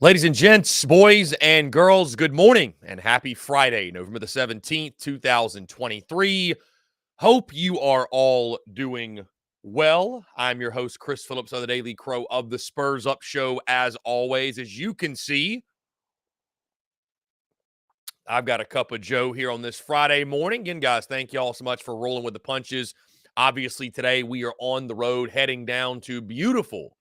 Ladies and gents, boys and girls, good morning and happy Friday, November the 17th, 2023. Hope you are all doing well. I'm your host, Chris Phillips of the Daily Crow of the Spurs Up Show. As always, as you can see, I've got a cup of Joe here on this Friday morning. Again, guys, thank you all so much for rolling with the punches. Obviously, today we are on the road heading down to beautiful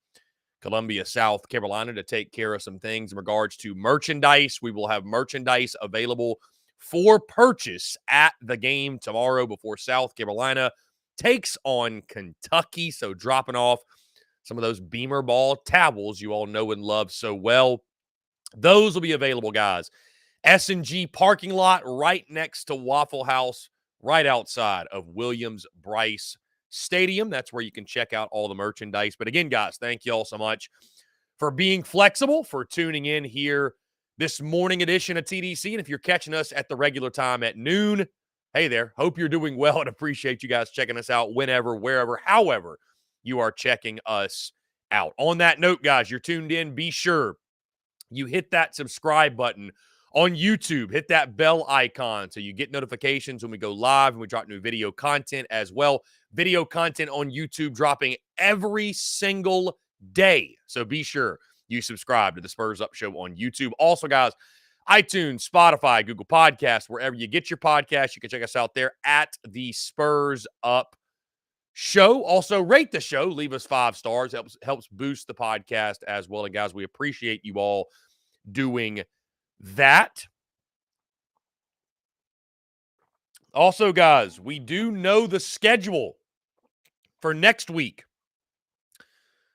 Columbia, South Carolina to take care of some things in regards to merchandise. We will have merchandise available for purchase at the game tomorrow before South Carolina takes on Kentucky. So dropping off some of those Beamer Ball towels you all know and love so well. Those will be available, guys. S&G parking lot right next to Waffle House, right outside of Williams-Brice Stadium. That's where you can check out all the merchandise. But again, guys, thank you all so much for being flexible, for tuning in here this morning edition of TDC. And if you're catching us at the regular time at noon, hey there. Hope you're doing well and appreciate you guys checking us out whenever, wherever, however you are checking us out. On that note, guys, you're tuned in. Be sure you hit that subscribe button on YouTube. Hit that bell icon so you get notifications when we go live and we drop new video content as well. Video content on YouTube dropping every single day. So be sure you subscribe to the Spurs Up Show on YouTube. Also, guys, iTunes, Spotify, Google Podcasts, wherever you get your podcasts, you can check us out there at the Spurs Up Show. Also, rate the show. Leave us 5 stars. Helps boost the podcast as well. And, guys, we appreciate you all doing that. Also, guys, we do know the schedule for next week.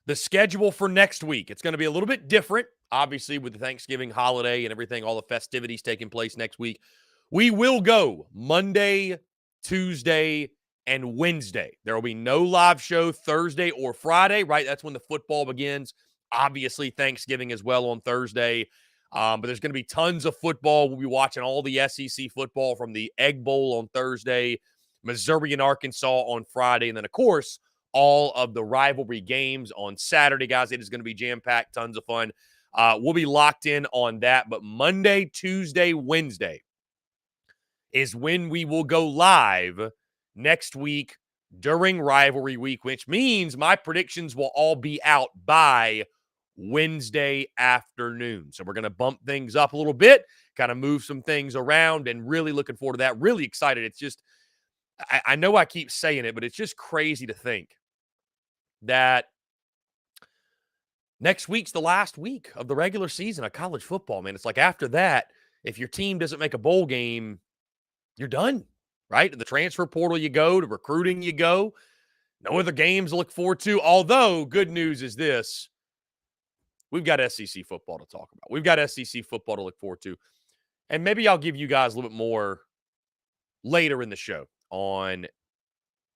The schedule for next week. It's going to be a little bit different, obviously, with the Thanksgiving holiday and everything, all the festivities taking place next week. We will go Monday, Tuesday, and Wednesday. There will be no live show Thursday or Friday, right? That's when the football begins. Obviously, Thanksgiving as well on Thursday. But there's going to be tons of football. We'll be watching all the SEC football from the Egg Bowl on Thursday, Missouri and Arkansas on Friday, and then, of course, all of the rivalry games on Saturday, guys. It is going to be jam-packed, tons of fun. We'll be locked in on that. But Monday, Tuesday, Wednesday is when we will go live next week during rivalry week, which means my predictions will all be out by Wednesday afternoon. So we're going to bump things up a little bit, kind of move some things around, and really looking forward to that. Really excited. It's just, I know I keep saying it, but it's just crazy to think that next week's the last week of the regular season of college football, man. It's like after that, if your team doesn't make a bowl game, you're done, right? To the transfer portal you go, to recruiting you go. No other games to look forward to. Although, good news is this. We've got SEC football to talk about. We've got SEC football to look forward to. And maybe I'll give you guys a little bit more later in the show on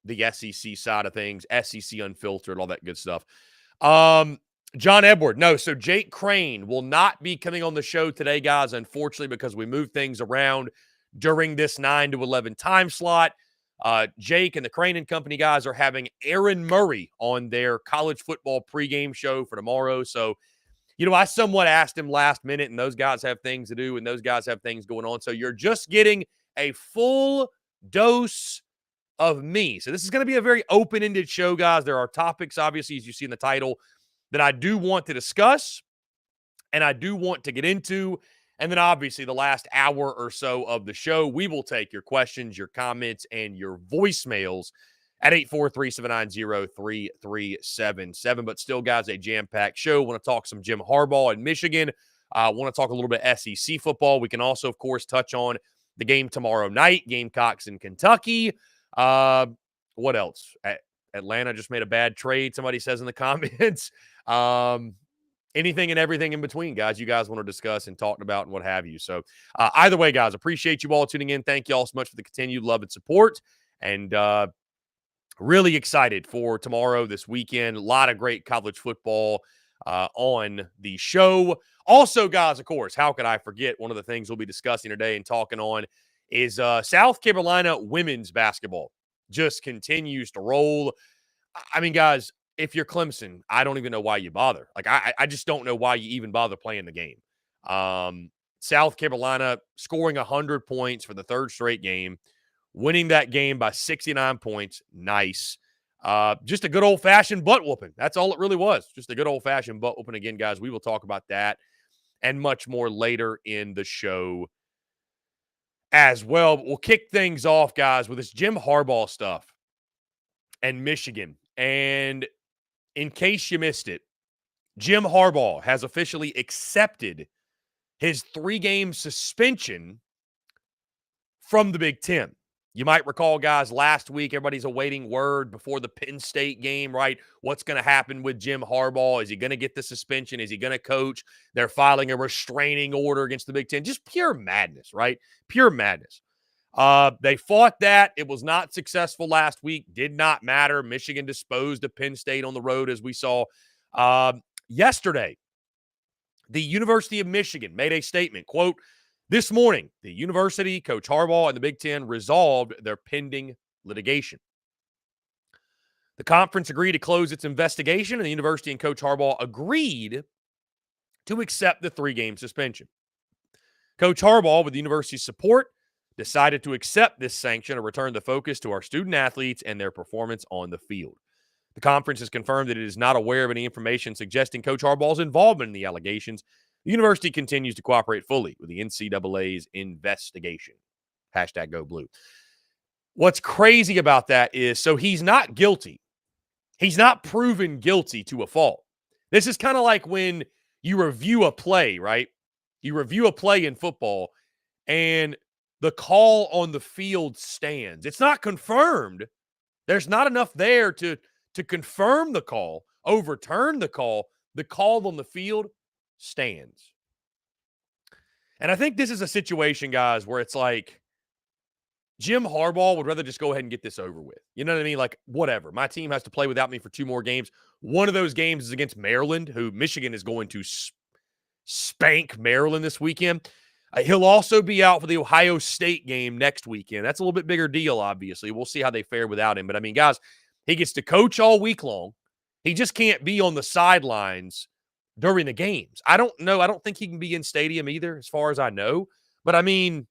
the SEC side of things, SEC Unfiltered, all that good stuff. John Edward. No, so Jake Crane will not be coming on the show today, guys, unfortunately, because we moved things around during this 9 to 11 time slot. Jake and the Crane and Company guys are having Aaron Murray on their college football pregame show for tomorrow. So, I somewhat asked him last minute, and those guys have things to do, and those guys have things going on. So you're just getting a full dose of me. So this is going to be a very open-ended show, guys. There are topics, obviously, as you see in the title, that I do want to discuss and I do want to get into. And then, obviously, the last hour or so of the show, we will take your questions, your comments, and your voicemails at 843-790-3377. But still, guys, a jam-packed show. Want to talk some Jim Harbaugh in Michigan. Want to talk a little bit SEC football. We can also, of course, touch on the game tomorrow night, Gamecocks in Kentucky. What else? Atlanta just made a bad trade, somebody says in the comments. Anything and everything in between, guys, you guys want to discuss and talk about and what have you. So either way, guys, appreciate you all tuning in. Thank you all so much for the continued love and support. And really excited for tomorrow, this weekend. A lot of great college football on the show. Also, guys, of course, how could I forget one of the things we'll be discussing today and talking on is South Carolina women's basketball just continues to roll. I mean, guys, if you're Clemson, I don't even know why you bother. Like, I just don't know why you even bother playing the game. South Carolina scoring 100 points for the third straight game, winning that game by 69 points. Nice. Just a good old-fashioned butt whooping. That's all it really was. Just a good old-fashioned butt whooping. Again, guys, we will talk about that and much more later in the show as well. But we'll kick things off, guys, with this Jim Harbaugh stuff and Michigan. And in case you missed it, Jim Harbaugh has officially accepted his 3-game suspension from the Big Ten. You might recall, guys, last week, everybody's awaiting word before the Penn State game, right? What's going to happen with Jim Harbaugh? Is he going to get the suspension? Is he going to coach? They're filing a restraining order against the Big Ten. Just pure madness, right? Pure madness. They fought that. It was not successful last week. Did not matter. Michigan disposed of Penn State on the road, as we saw. Yesterday, the University of Michigan made a statement, quote, "This morning, the university, Coach Harbaugh, and the Big Ten resolved their pending litigation. The conference agreed to close its investigation, and the university and Coach Harbaugh agreed to accept the 3-game suspension. Coach Harbaugh, with the university's support, decided to accept this sanction and return the focus to our student athletes and their performance on the field. The conference has confirmed that it is not aware of any information suggesting Coach Harbaugh's involvement in the allegations. The university continues to cooperate fully with the NCAA's investigation. Hashtag Go Blue." What's crazy about that is, so he's not guilty. He's not proven guilty to a fault. This is kind of like when you review a play, right? You review a play in football, and the call on the field stands. It's not confirmed. There's not enough there to confirm the call, overturn the call. The call on the field stands. And I think this is a situation, guys, where it's like Jim Harbaugh would rather just go ahead and get this over with. You know what I mean? Like, whatever. My team has to play without me for 2 more games. One of those games is against Maryland, who Michigan is going to spank Maryland this weekend. He'll also be out for the Ohio State game next weekend. That's a little bit bigger deal, obviously. We'll see how they fare without him. But, I mean, guys, he gets to coach all week long. He just can't be on the sidelines during the games. I don't know. I don't think he can be in stadium either, as far as I know. But, I mean,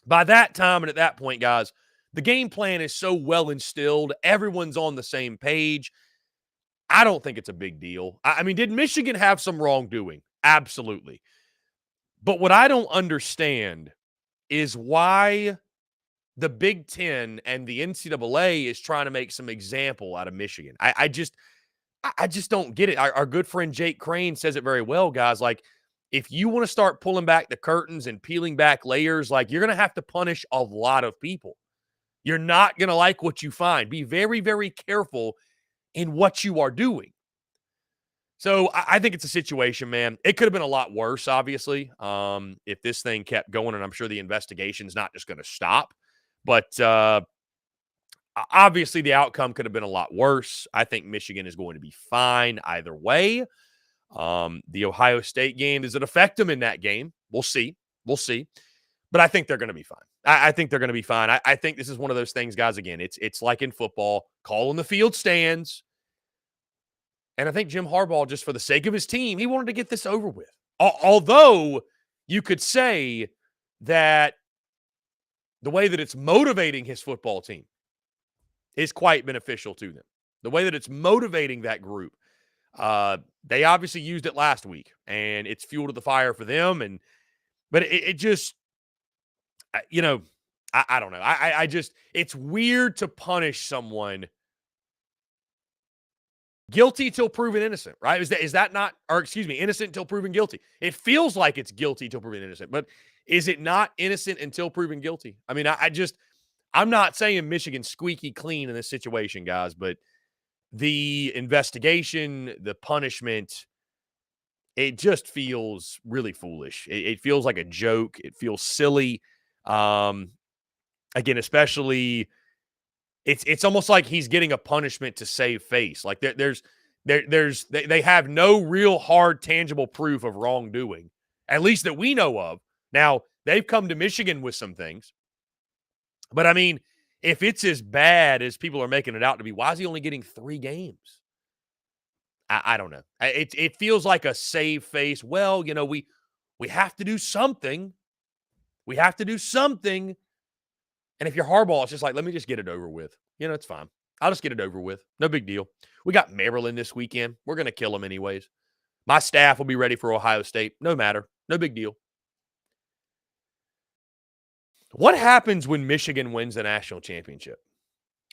by that time and at that point, guys, the game plan is so well instilled. Everyone's on the same page. I don't think it's a big deal. I mean, did Michigan have some wrongdoing? Absolutely. But what I don't understand is why the Big Ten and the NCAA is trying to make some example out of Michigan. I just don't get it. Our good friend Jake Crane says it very well, guys. Like, if you want to start pulling back the curtains and peeling back layers, like, you're going to have to punish a lot of people. You're not going to like what you find. Be very, very careful in what you are doing. So I think it's a situation, man. It could have been a lot worse, obviously, if this thing kept going, and I'm sure the investigation's not just going to stop. But obviously the outcome could have been a lot worse. I think Michigan is going to be fine either way. The Ohio State game, does it affect them in that game? We'll see. We'll see. But I think they're going to be fine. I think they're going to be fine. I think this is one of those things, guys, again, it's like in football. Call on the field stands. And I think Jim Harbaugh, just for the sake of his team, he wanted to get this over with. Although you could say that the way that it's motivating his football team is quite beneficial to them. The way that it's motivating that group. They obviously used it last week, and it's fuel to the fire for them. But it just, you know, I don't know. I just, it's weird to punish someone guilty till proven innocent, right? Is that not, or excuse me, innocent until proven guilty? It feels like it's guilty till proven innocent, but is it not innocent until proven guilty? I mean, I'm not saying Michigan's squeaky clean in this situation, guys, but the investigation, the punishment, it just feels really foolish. It feels like a joke. It feels silly. Again, especially, it's almost like he's getting a punishment to save face. Like they have no real hard, tangible proof of wrongdoing, at least that we know of. Now, they've come to Michigan with some things. But, I mean, if it's as bad as people are making it out to be, why is he only getting 3 games? I don't know. It feels like a save face. Well, we have to do something. We have to do something. And if you're Harbaugh, it's just like, let me just get it over with. It's fine. I'll just get it over with. No big deal. We got Maryland this weekend. We're going to kill them anyways. My staff will be ready for Ohio State. No matter. No big deal. What happens when Michigan wins the national championship?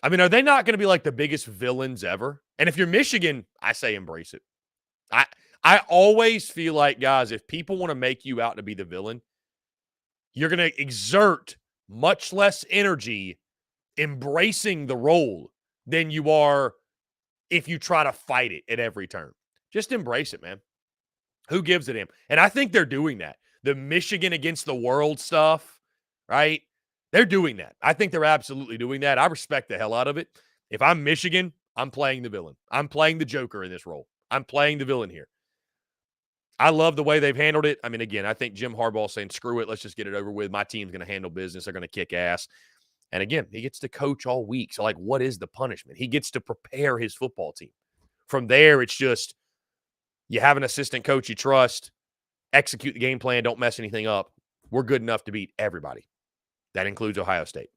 I mean, are they not going to be like the biggest villains ever? And if you're Michigan, I say embrace it. I always feel like, guys, if people want to make you out to be the villain, you're going to exert much less energy embracing the role than you are if you try to fight it at every turn. Just embrace it, man. Who gives a damn? And I think they're doing that. The Michigan against the world stuff, right? They're doing that. I think they're absolutely doing that. I respect the hell out of it. If I'm Michigan, I'm playing the villain. I'm playing the Joker in this role. I'm playing the villain here. I love the way they've handled it. I mean, again, I think Jim Harbaugh saying, screw it, let's just get it over with. My team's going to handle business. They're going to kick ass. And again, he gets to coach all week. So, like, what is the punishment? He gets to prepare his football team. From there, it's just you have an assistant coach you trust, execute the game plan, don't mess anything up. We're good enough to beat everybody. That includes Ohio State.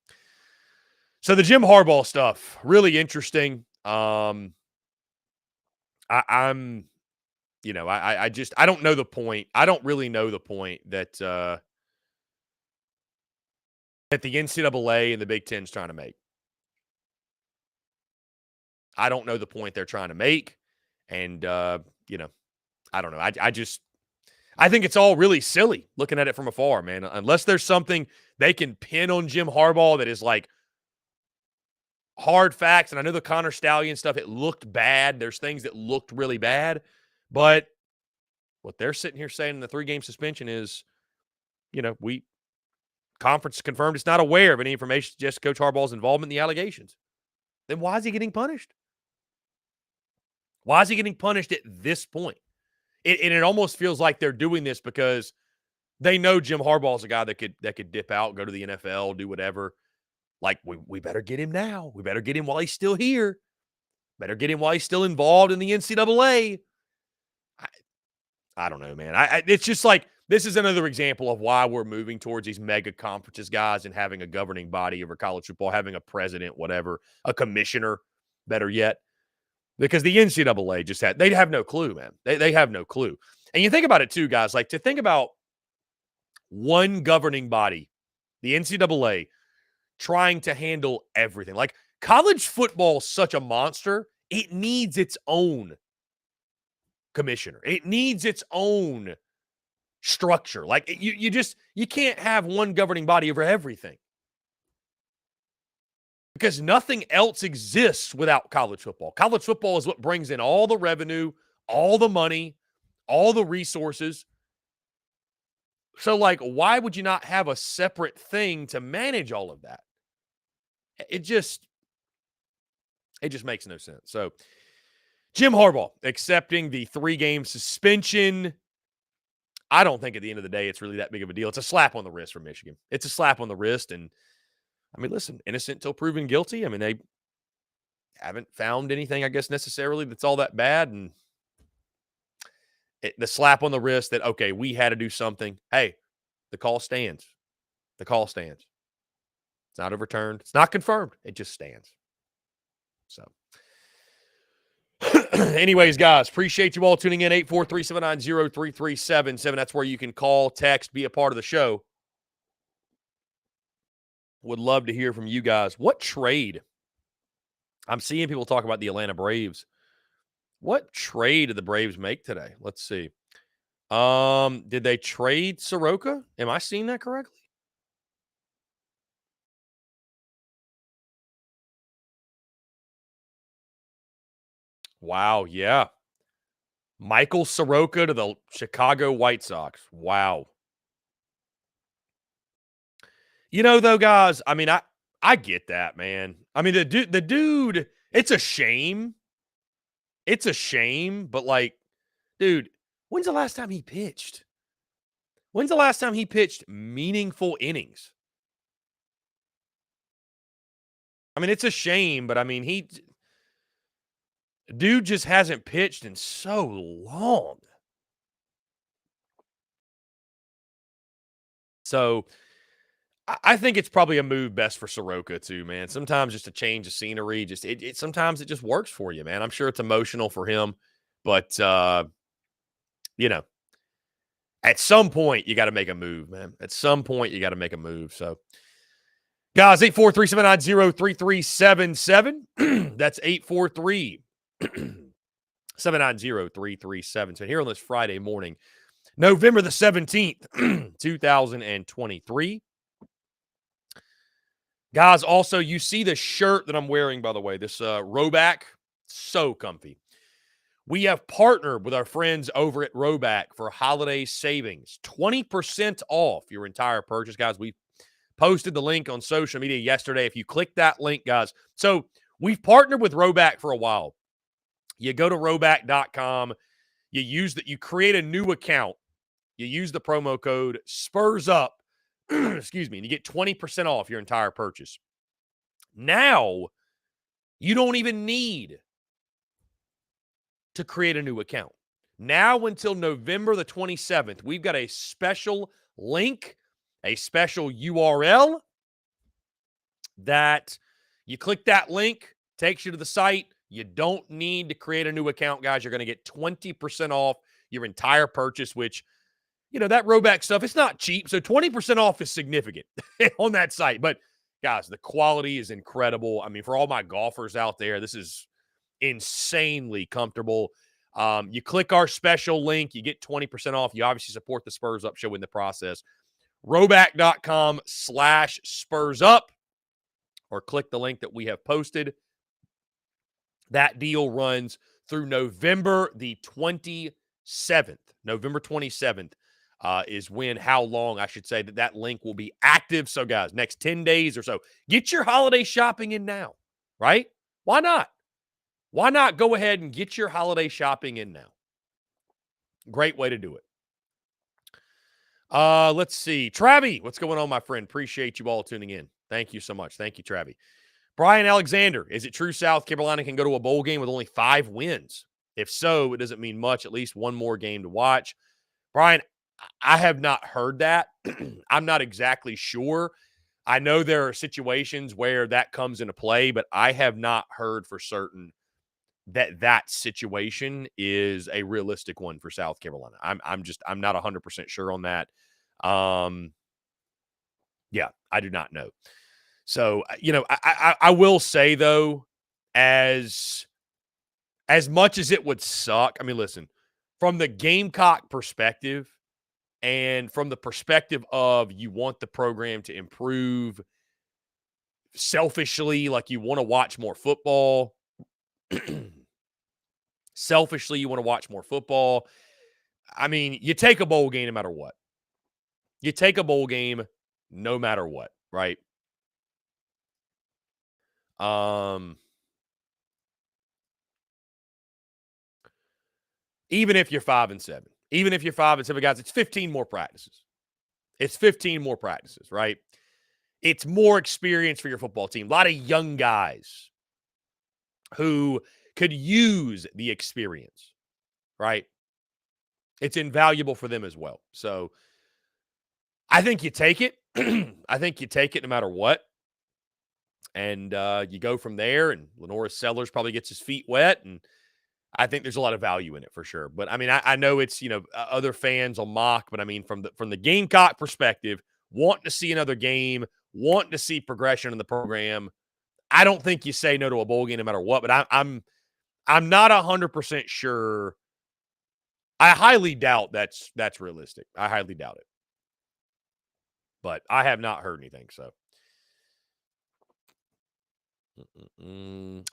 So the Jim Harbaugh stuff, really interesting. I don't know the point. I don't really know the point that the NCAA and the Big Ten is trying to make. I don't know the point they're trying to make. And, I don't know. I think it's all really silly looking at it from afar, man. Unless there's something they can pin on Jim Harbaugh that is like hard facts. And I know the Connor Stallion stuff, it looked bad. There's things that looked really bad. But what they're sitting here saying in the 3-game suspension is, conference confirmed it's not aware of any information suggests Coach Harbaugh's involvement in the allegations. Then why is he getting punished? Why is he getting punished at this point? It almost feels like they're doing this because they know Jim Harbaugh's a guy that could dip out, go to the NFL, do whatever. Like, we better get him now. We better get him while he's still here. Better get him while he's still involved in the NCAA. I don't know, man. It's just like, this is another example of why we're moving towards these mega conferences, guys, and having a governing body over college football, having a president, whatever, a commissioner, better yet. Because the NCAA they have no clue, man. They have no clue. And you think about it too, guys, like to think about one governing body, the NCAA, trying to handle everything. Like, college football is such a monster, it needs its own commissioner. It needs its own structure. Like, you can't have one governing body over everything. Because nothing else exists without college football. College football is what brings in all the revenue, all the money, all the resources. So, like, why would you not have a separate thing to manage all of that? It just makes no sense. So, Jim Harbaugh accepting the 3-game suspension. I don't think at the end of the day it's really that big of a deal. It's a slap on the wrist for Michigan. It's a slap on the wrist. And, I mean, listen, innocent until proven guilty. I mean, they haven't found anything, I guess, necessarily that's all that bad. And the slap on the wrist that, okay, we had to do something. Hey, the call stands. The call stands. It's not overturned. It's not confirmed. It just stands. So, anyways, guys, appreciate you all tuning in. 843-790-3377. That's where you can call, text, be a part of the show. Would love to hear from you guys. What trade? I'm seeing people talk about the Atlanta Braves. What trade did the Braves make today? Let's see. Did they trade Soroka? Am I seeing that correctly? Wow, yeah. Michael Soroka to the Chicago White Sox. Wow. Though, guys, I mean, I get that, man. I mean, the dude, it's a shame. It's a shame, but like, dude, when's the last time he pitched? When's the last time he pitched meaningful innings? I mean, it's a shame, but I mean, dude just hasn't pitched in so long. So I think it's probably a move best for Soroka too, man. Sometimes just a change of scenery, just sometimes it just works for you, man. I'm sure it's emotional for him, but you know, at some point you got to make a move, man. At some point you got to make a move. So guys, 843-790-3377. That's 843-790-3377. So here on this Friday morning, November the 17th, 2023. Guys, also, you see the shirt that I'm wearing, by the way, this Rowback, so comfy. We have partnered with our friends over at Rowback for holiday savings, 20% off your entire purchase. Guys, we posted the link on social media yesterday. If you click that link, guys. So we've partnered with Rowback for a while. You go to rowback.com. You create a new account. You use the promo code Spurs Up. Excuse me. And you get 20% off your entire purchase. Now, you don't even need to create a new account. Now until November the 27th, we've got a special link, a special URL that you click that link, takes you to the site. You don't need to create a new account, guys. You're going to get 20% off your entire purchase, which, you know, that Rowback stuff, it's not cheap. So 20% off is significant on that site. But guys, the quality is incredible. I mean, for all my golfers out there, this is insanely comfortable. You click our special link, you get 20% off. You obviously support the Spurs Up show in the process. Rowback.com/Spurs Up, or click the link that we have posted. That deal runs through November the 27th. November 27th is how long I should say that link will be active. So, guys, next 10 days or so, get your holiday shopping in now, right? Why not? Why not go ahead and get your holiday shopping in now? Great way to do it. Let's see. Travi, what's going on, my friend? Appreciate you all tuning in. Thank you so much. Thank you, Travi. Brian Alexander, is it true South Carolina can go to a bowl game with only 5 wins? If so, it doesn't mean much, at least one more game to watch. Brian, I have not heard that. I'm not exactly sure. I know there are situations where that comes into play, but I have not heard for certain that situation is a realistic one for South Carolina. I'm not 100% sure on that. Yeah, I do not know. So, you know, I will say, though, as much as it would suck, I mean, listen, from the Gamecock perspective and from the perspective of you want the program to improve selfishly, like you want to watch more football. Selfishly, you want to watch more football. I mean, you take a bowl game no matter what. You take a bowl game no matter what, right? Even if you're 5-7, even if you're 5-7, guys, it's 15 more practices. It's 15 more practices, right? It's more experience for your football team. A lot of young guys who could use the experience, right? It's invaluable for them as well. So I think you take it. I think you take it no matter what. And you go from there, and Lenora Sellers probably gets his feet wet, and I think there's a lot of value in it for sure. But I mean, I know it's, you know, other fans will mock, but I mean, from the Gamecock perspective, wanting to see another game, wanting to see progression in the program, I don't think you say no to a bowl game no matter what. But I'm not 100% sure. I highly doubt that's realistic. I highly doubt it. But I have not heard anything. So.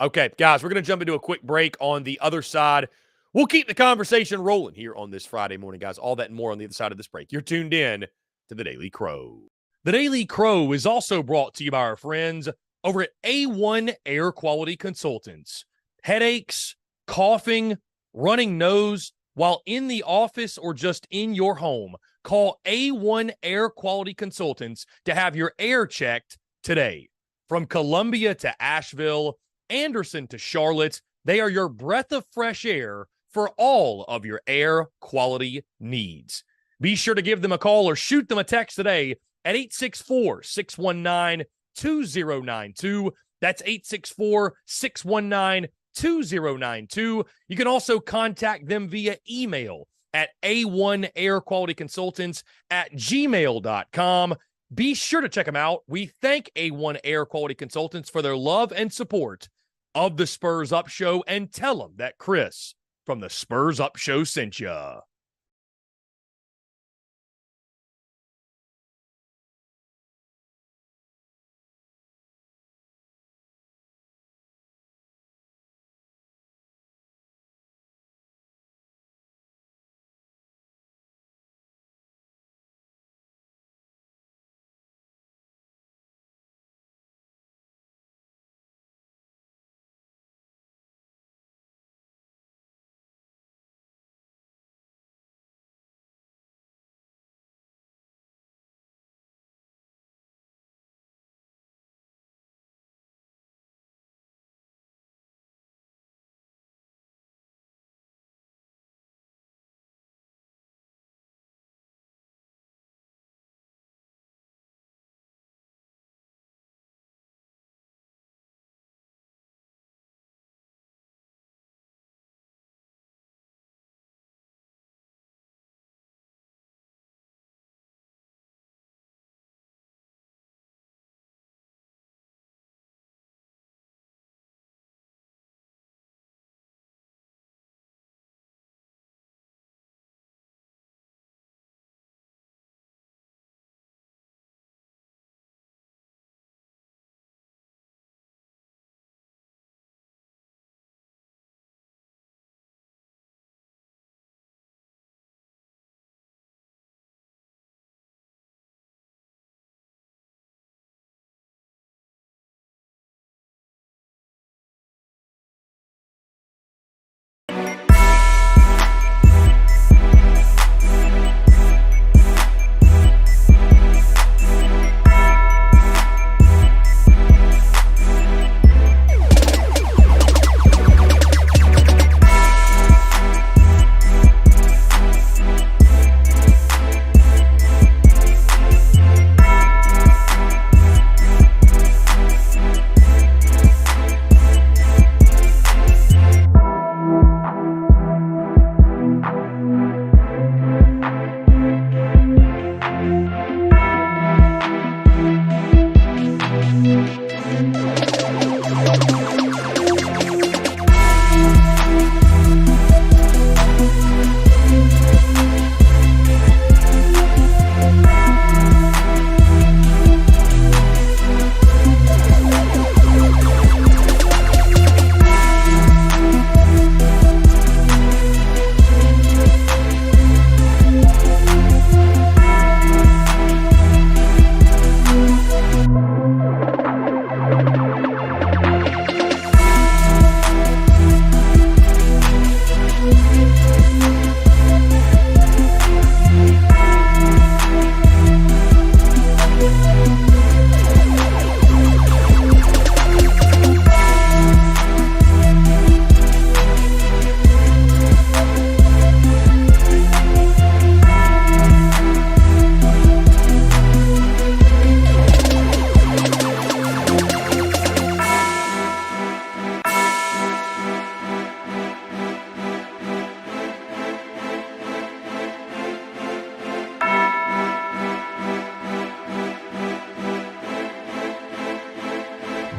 Okay, guys, we're going to jump into a quick break. On the other side, we'll keep the conversation rolling here on this Friday morning, guys. All that and more on the other side of this break. You're tuned in to the Daily Crow. The Daily Crow is also brought to you by our friends over at A1 Air Quality Consultants. Headaches, coughing, running nose while in the office or just in your home. Call A1 Air Quality Consultants to have your air checked today. From Columbia to Asheville, Anderson to Charlotte, they are your breath of fresh air for all of your air quality needs. Be sure to give them a call or shoot them a text today at 864-619-2092. That's 864-619-2092. You can also contact them via email at a1airqualityconsultants@gmail.com. Be sure to check them out. We thank A1 Air Quality Consultants for their love and support of the Spurs Up Show, and tell them that Chris from the Spurs Up Show sent you.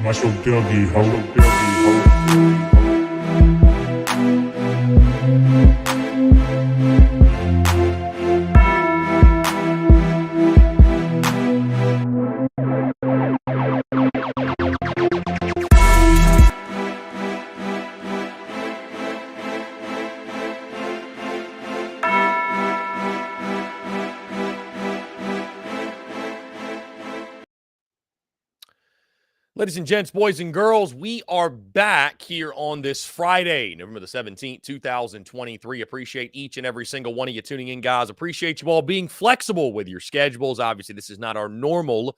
Muscle Dougie, ho. Ladies and gents, boys and girls, we are back here on this Friday, November the 17th, 2023. Appreciate each and every single one of you tuning in, guys. Appreciate you all being flexible with your schedules. Obviously, this is not our normal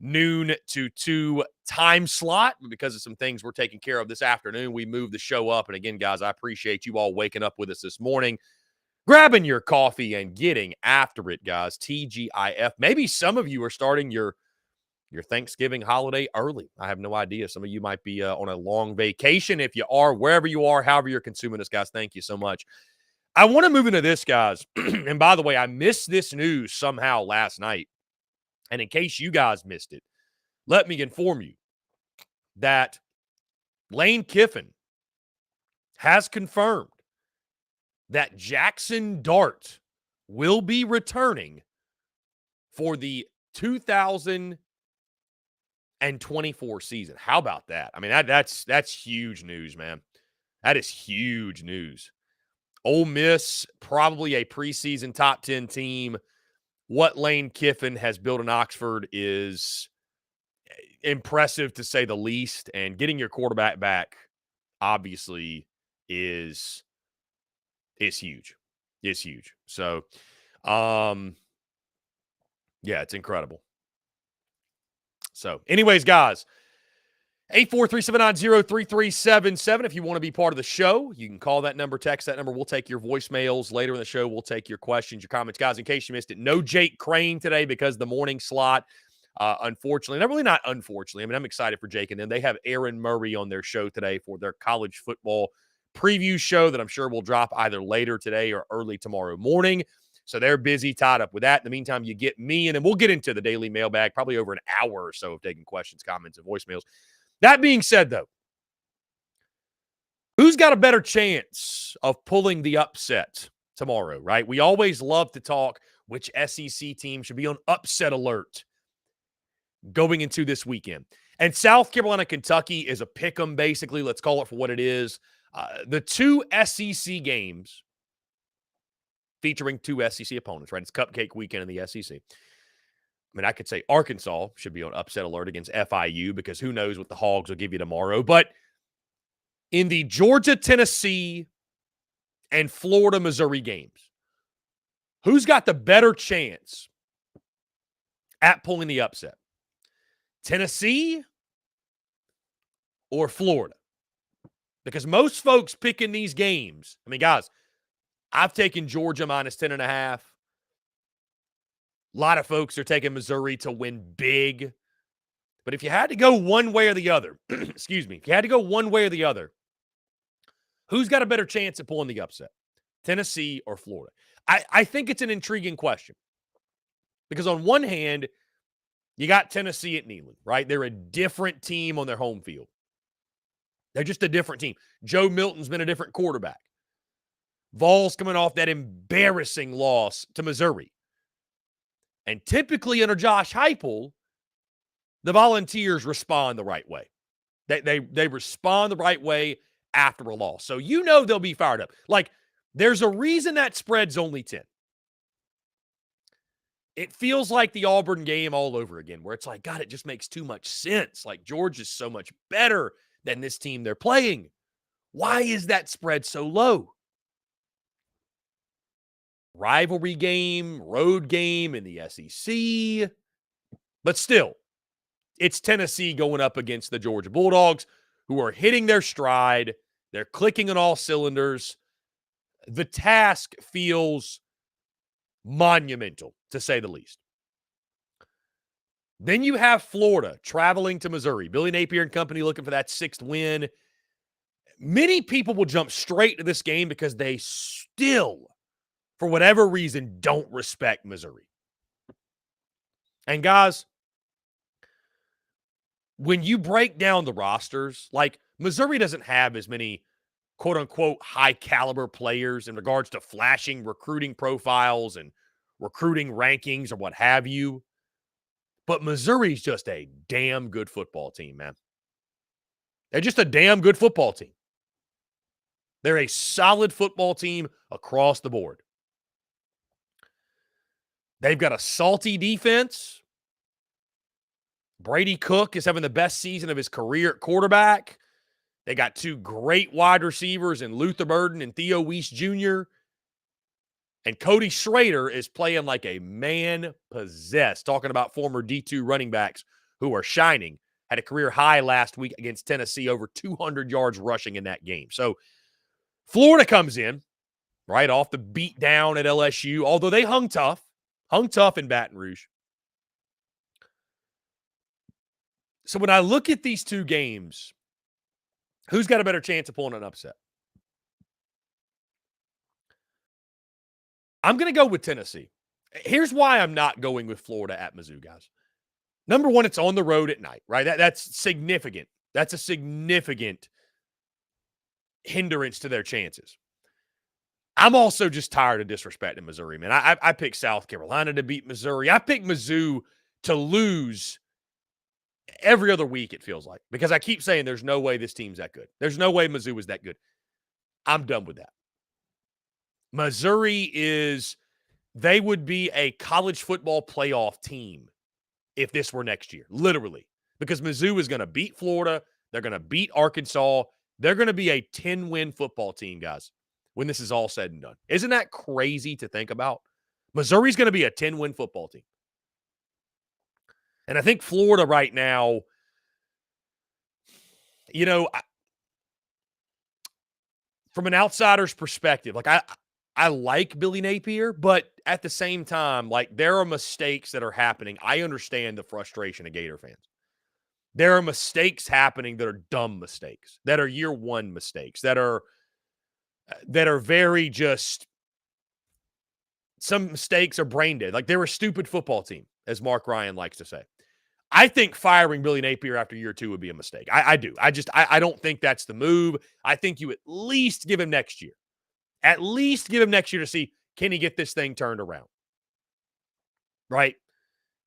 noon to 2 time slot. Because of some things we're taking care of this afternoon, we moved the show up. And again, guys, I appreciate you all waking up with us this morning, grabbing your coffee and getting after it, guys. TGIF. Maybe some of you are starting your Thanksgiving holiday early. I have no idea. Some of you might be on a long vacation. If you are, wherever you are, however you're consuming this, guys, thank you so much. I want to move into this, guys. And by the way, I missed this news somehow last night. And in case you guys missed it, let me inform you that Lane Kiffin has confirmed that Jackson Dart will be returning for the 2024 season. How about that? I mean, that's huge news, man. That is huge news. Ole Miss, probably a preseason top 10 team. What Lane Kiffin has built in Oxford is impressive, to say the least. And getting your quarterback back, obviously, is huge. It's huge. So, yeah, it's incredible. So, anyways, guys, 843-790-3377. If you want to be part of the show, you can call that number, text that number. We'll take your voicemails later in the show. We'll take your questions, your comments. Guys, in case you missed it, no Jake Crane today because the morning slot, unfortunately, not unfortunately. I mean, I'm excited for Jake and them. They have Aaron Murray on their show today for their college football preview show that I'm sure will drop either later today or early tomorrow morning. So they're busy, tied up with that. In the meantime, you get me, and then we'll get into the daily mailbag, probably over an hour or so of taking questions, comments, and voicemails. That being said, though, who's got a better chance of pulling the upset tomorrow, right? We always love to talk which SEC team should be on upset alert going into this weekend. And South Carolina, Kentucky is a pick 'em, basically. Let's call it for what it is. The two SEC games featuring two SEC opponents, right? It's Cupcake Weekend in the SEC. I mean, I could say Arkansas should be on upset alert against FIU because who knows what the Hogs will give you tomorrow. But in the Georgia, Tennessee, and Florida, Missouri games, who's got the better chance at pulling the upset? Tennessee or Florida? Because most folks picking these games, I mean, guys, I've taken Georgia minus 10.5. A lot of folks are taking Missouri to win big. But if you had to go one way or the other, excuse me, if you had to go one way or the other, who's got a better chance at pulling the upset? Tennessee or Florida? I think it's an intriguing question. Because on one hand, you got Tennessee at Neyland, right? They're a different team on their home field. They're just a different team. Joe Milton's been a different quarterback. Vols coming off that embarrassing loss to Missouri. And typically under Josh Heupel, the Volunteers respond the right way. They respond the right way after a loss. So you know they'll be fired up. Like, there's a reason that spread's only 10. It feels like the Auburn game all over again, where it's like, God, it just makes too much sense. Like, Georgia's so much better than this team they're playing. Why is that spread so low? Rivalry game, road game in the SEC. But still, it's Tennessee going up against the Georgia Bulldogs, who are hitting their stride. They're clicking on all cylinders. The task feels monumental, to say the least. Then you have Florida traveling to Missouri. Billy Napier and company looking for that 6th win. Many people will jump straight to this game because they still, for whatever reason, don't respect Missouri. And guys, when you break down the rosters, like, Missouri doesn't have as many quote-unquote high-caliber players in regards to flashing recruiting profiles and recruiting rankings or what have you. But Missouri's just a damn good football team, man. They're just a damn good football team. They're a solid football team across the board. They've got a salty defense. Brady Cook is having the best season of his career at quarterback. They got two great wide receivers in Luther Burden and Theo Weiss Jr. And Cody Schrader is playing like a man possessed. Talking about former D2 running backs who are shining, had a career high last week against Tennessee, over 200 yards rushing in that game. So Florida comes in, right, off the beat down at LSU, although they hung tough in Baton Rouge. So when I look at these two games, who's got a better chance of pulling an upset? I'm going to go with Tennessee. Here's why I'm not going with Florida at Mizzou, guys. Number one, it's on the road at night, right? That's significant. That's a significant hindrance to their chances. I'm also just tired of disrespecting Missouri, man. I picked South Carolina to beat Missouri. I picked Mizzou to lose every other week, it feels like, because I keep saying there's no way this team's that good. There's no way Mizzou is that good. I'm done with that. Missouri they would be a college football playoff team if this were next year, literally, because Mizzou is going to beat Florida. They're going to beat Arkansas. They're going to be a 10-win football team, guys, when this is all said and done. Isn't that crazy to think about? Missouri's going to be a 10-win football team. And I think Florida right now, you know, from an outsider's perspective, like I like Billy Napier, but at the same time, like there are mistakes that are happening. I understand the frustration of Gator fans. There are mistakes happening that are dumb mistakes, that are year one mistakes, that are very just, some mistakes are brain dead. Like they're a stupid football team, as Mark Ryan likes to say. I think firing Billy Napier after year two would be a mistake. I do. I don't think that's the move. I think you at least give him next year. At least give him next year to see, can he get this thing turned around? Right?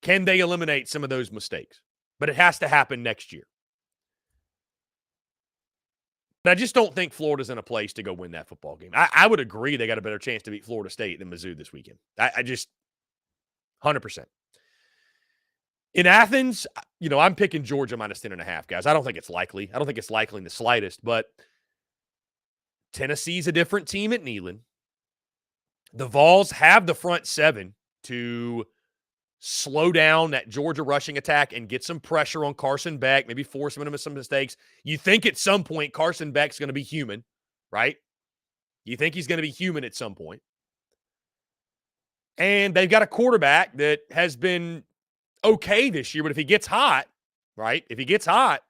Can they eliminate some of those mistakes? But it has to happen next year. But I just don't think Florida's in a place to go win that football game. I would agree they got a better chance to beat Florida State than Mizzou this weekend. I just, 100%. In Athens, you know, I'm picking Georgia minus 10.5, guys. I don't think it's likely. I don't think it's likely in the slightest, but Tennessee's a different team at Neyland. The Vols have the front seven to slow down that Georgia rushing attack and get some pressure on Carson Beck, maybe force him into some mistakes. You think at some point Carson Beck's going to be human, right? You think he's going to be human at some point. And they've got a quarterback that has been okay this year, but if he gets hot, right? If he gets hot,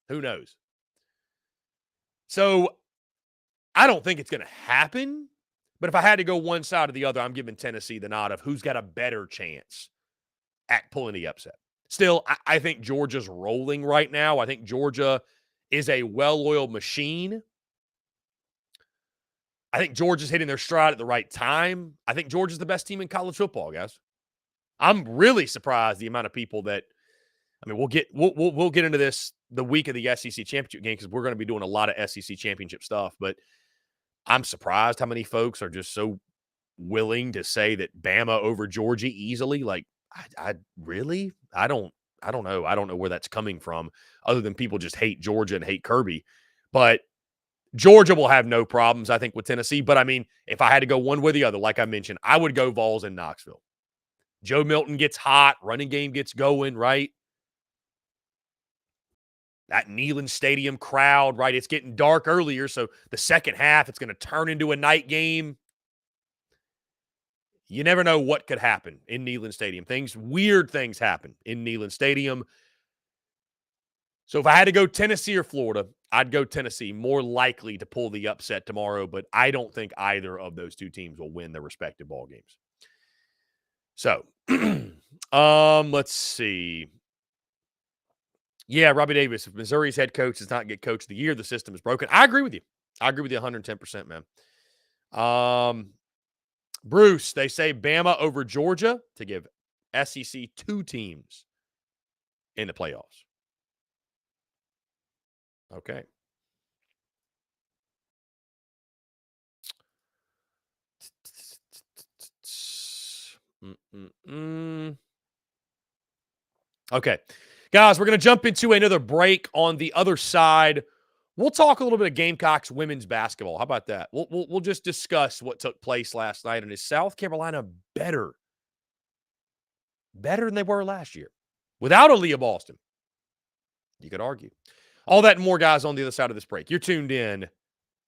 who knows? So I don't think it's going to happen, but if I had to go one side or the other, I'm giving Tennessee the nod of who's got a better chance at pulling the upset. Still, I think Georgia's rolling right now. I think Georgia is a well-oiled machine. I think Georgia's hitting their stride at the right time. I think Georgia's the best team in college football, guys. I'm really surprised the amount of people that, I mean, we'll get into this the week of the SEC championship game because we're going to be doing a lot of SEC championship stuff, but I'm surprised how many folks are just so willing to say that Bama over Georgia easily. Like, I really, I don't know. I don't know where that's coming from other than people just hate Georgia and hate Kirby, but Georgia will have no problems, I think, with Tennessee. But I mean, if I had to go one way or the other, like I mentioned, I would go Vols in Knoxville. Joe Milton gets hot, running game gets going, right? That Neyland Stadium crowd, right? It's getting dark earlier, so the second half, it's going to turn into a night game. You never know what could happen in Neyland Stadium. Weird things happen in Neyland Stadium. So if I had to go Tennessee or Florida, I'd go Tennessee, more likely to pull the upset tomorrow, but I don't think either of those two teams will win their respective ball games. So, let's see. Yeah, Robbie Davis, if Missouri's head coach does not get coach of the year, the system is broken. I agree with you. I agree with you 110%, man. Bruce, they say Bama over Georgia to give SEC two teams in the playoffs. Okay. Okay. Guys, we're going to jump into another break on the other side. We'll talk a little bit of Gamecocks women's basketball. How about that? We'll just discuss what took place last night. And is South Carolina better than they were last year? without Aaliyah Boston. You could argue. All that and more, guys, on the other side of this break. You're tuned in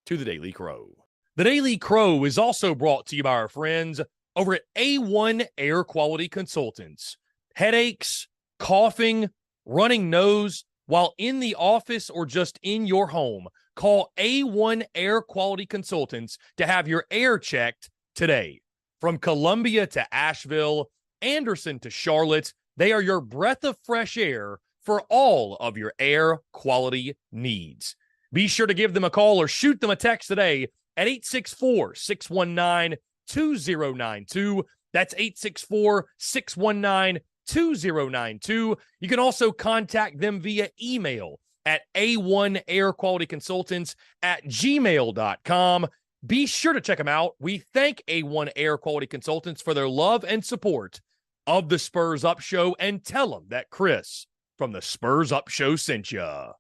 to the Daily Crow. The Daily Crow is also brought to you by our friends over at A1 Air Quality Consultants. Headaches, coughing, running nose while in the office or just in your home. Call A1 Air Quality Consultants to have your air checked today. From Columbia to Asheville, Anderson to Charlotte, they are your breath of fresh air for all of your air quality needs. Be sure to give them a call or shoot them a text today at 864-619-2092. That's 864-619-2092. You can also contact them via email at a1airqualityconsultants@gmail.com. Be sure to check them out. We thank A1 Air Quality Consultants for their love and support of the Spurs Up Show, and tell them that Chris from the Spurs Up Show sent ya.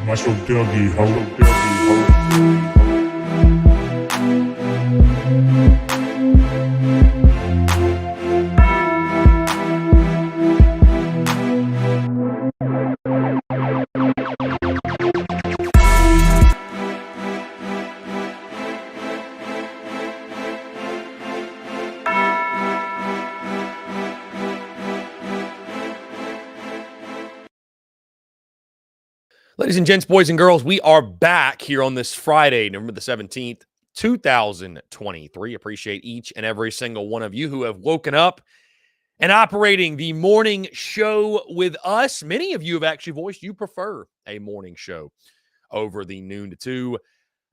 Muscle Dougie, Hello Dougie, Ladies and gents, boys and girls, we are back here on this Friday, November the 17th, 2023. Appreciate each and every single one of you who have woken up and operating the morning show with us. Many of you have actually voiced you prefer a morning show over the noon to two.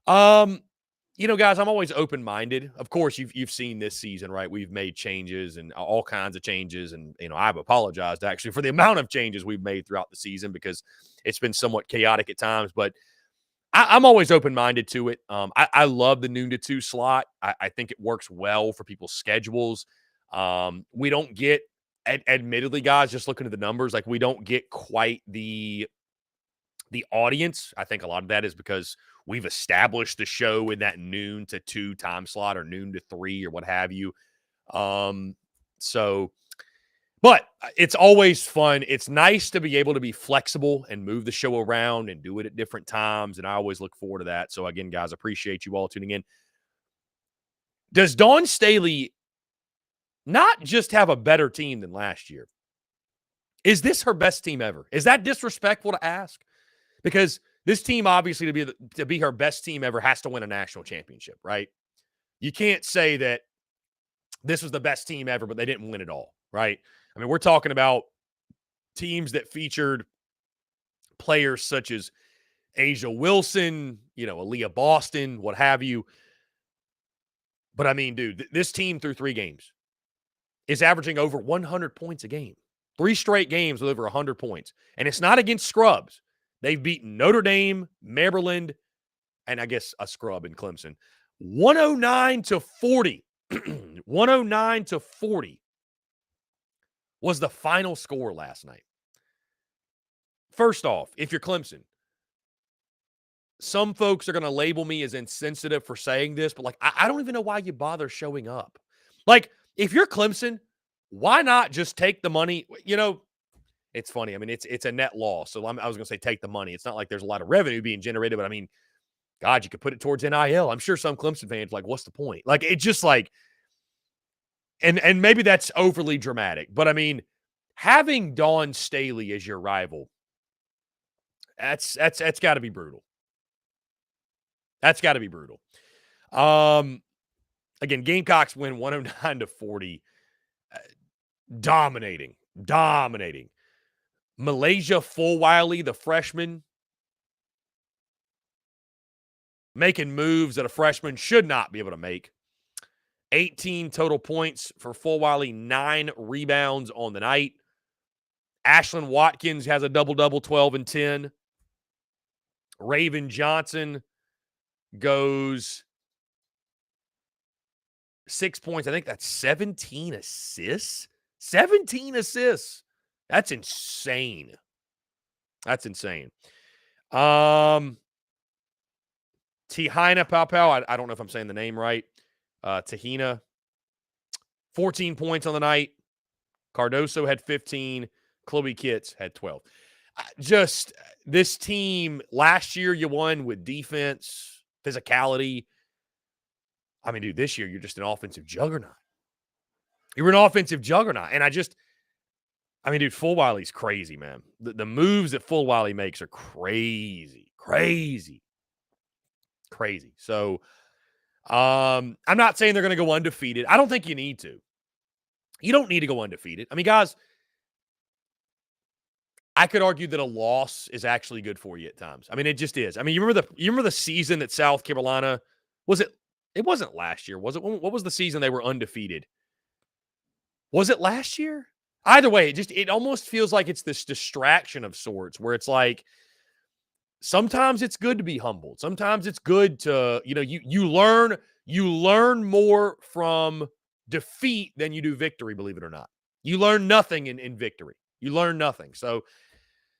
Guys, I'm always open-minded. Of course, you've seen this season, right? We've made changes and all kinds of changes, and I've apologized actually for the amount of changes we've made throughout the season because it's been somewhat chaotic at times. But I'm always open-minded to it. I love the noon to two slot. I think it works well for people's schedules. We don't get, admittedly, guys, just looking at the numbers, like we don't get quite the audience. I think a lot of that is because we've established the show in that noon to 2 time slot or noon to 3 or what have you. But it's always fun. It's nice to be able to be flexible and move the show around and do it at different times. And I always look forward to that. So again, guys, appreciate you all tuning in. Does Dawn Staley not just have a better team than last year? Is this her best team ever? Is that disrespectful to ask? Because this team, obviously, to be her best team ever, has to win a national championship, right? You can't say that this was the best team ever, but they didn't win it all, right? I mean, we're talking about teams that featured players such as Asia Wilson, Aaliyah Boston, what have you. But I mean, dude, this team through 3 games is averaging over 100 points a game. 3 straight games with over 100 points. And it's not against scrubs. They've beaten Notre Dame, Maryland, and I guess a scrub in Clemson. 109-40. 109-40 was the final score last night. First off, if you're Clemson, some folks are going to label me as insensitive for saying this, but I don't even know why you bother showing up. If you're Clemson, why not just take the money? It's funny. I mean, it's a net loss. So I was going to say take the money. It's not like there's a lot of revenue being generated, but I mean, God, you could put it towards NIL. I'm sure some Clemson fans what's the point? It's just and maybe that's overly dramatic, but I mean, having Dawn Staley as your rival, that's got to be brutal. That's got to be brutal. Again, Gamecocks win 109-40, dominating. Malaysia Fulwiley, the freshman, making moves that a freshman should not be able to make. 18 total points for Fulwiley, 9 rebounds on the night. Ashlyn Watkins has a double-double, 12 and 10. Raven Johnson goes 6 points. I think that's 17 assists. 17 assists. That's insane. Tihina Paupau, I don't know if I'm saying the name right. Tahina, 14 points on the night. Cardoso had 15. Chloe Kitts had 12. Just this team, last year you won with defense, physicality. I mean, dude, this year you're just an offensive juggernaut. You're an offensive juggernaut. And dude, Fulwiley's crazy, man. The moves that Fulwiley makes are crazy. So, I'm not saying they're going to go undefeated. I don't think you need to. You don't need to go undefeated. I mean, guys, I could argue that a loss is actually good for you at times. I mean, it just is. I mean, you remember the season that South Carolina was it? It wasn't last year, was it? What was the season they were undefeated? Was it last year? Either way, it almost feels like it's this distraction of sorts where it's sometimes it's good to be humbled. Sometimes it's good to, you learn more from defeat than you do victory, believe it or not. You learn nothing in victory. You learn nothing. So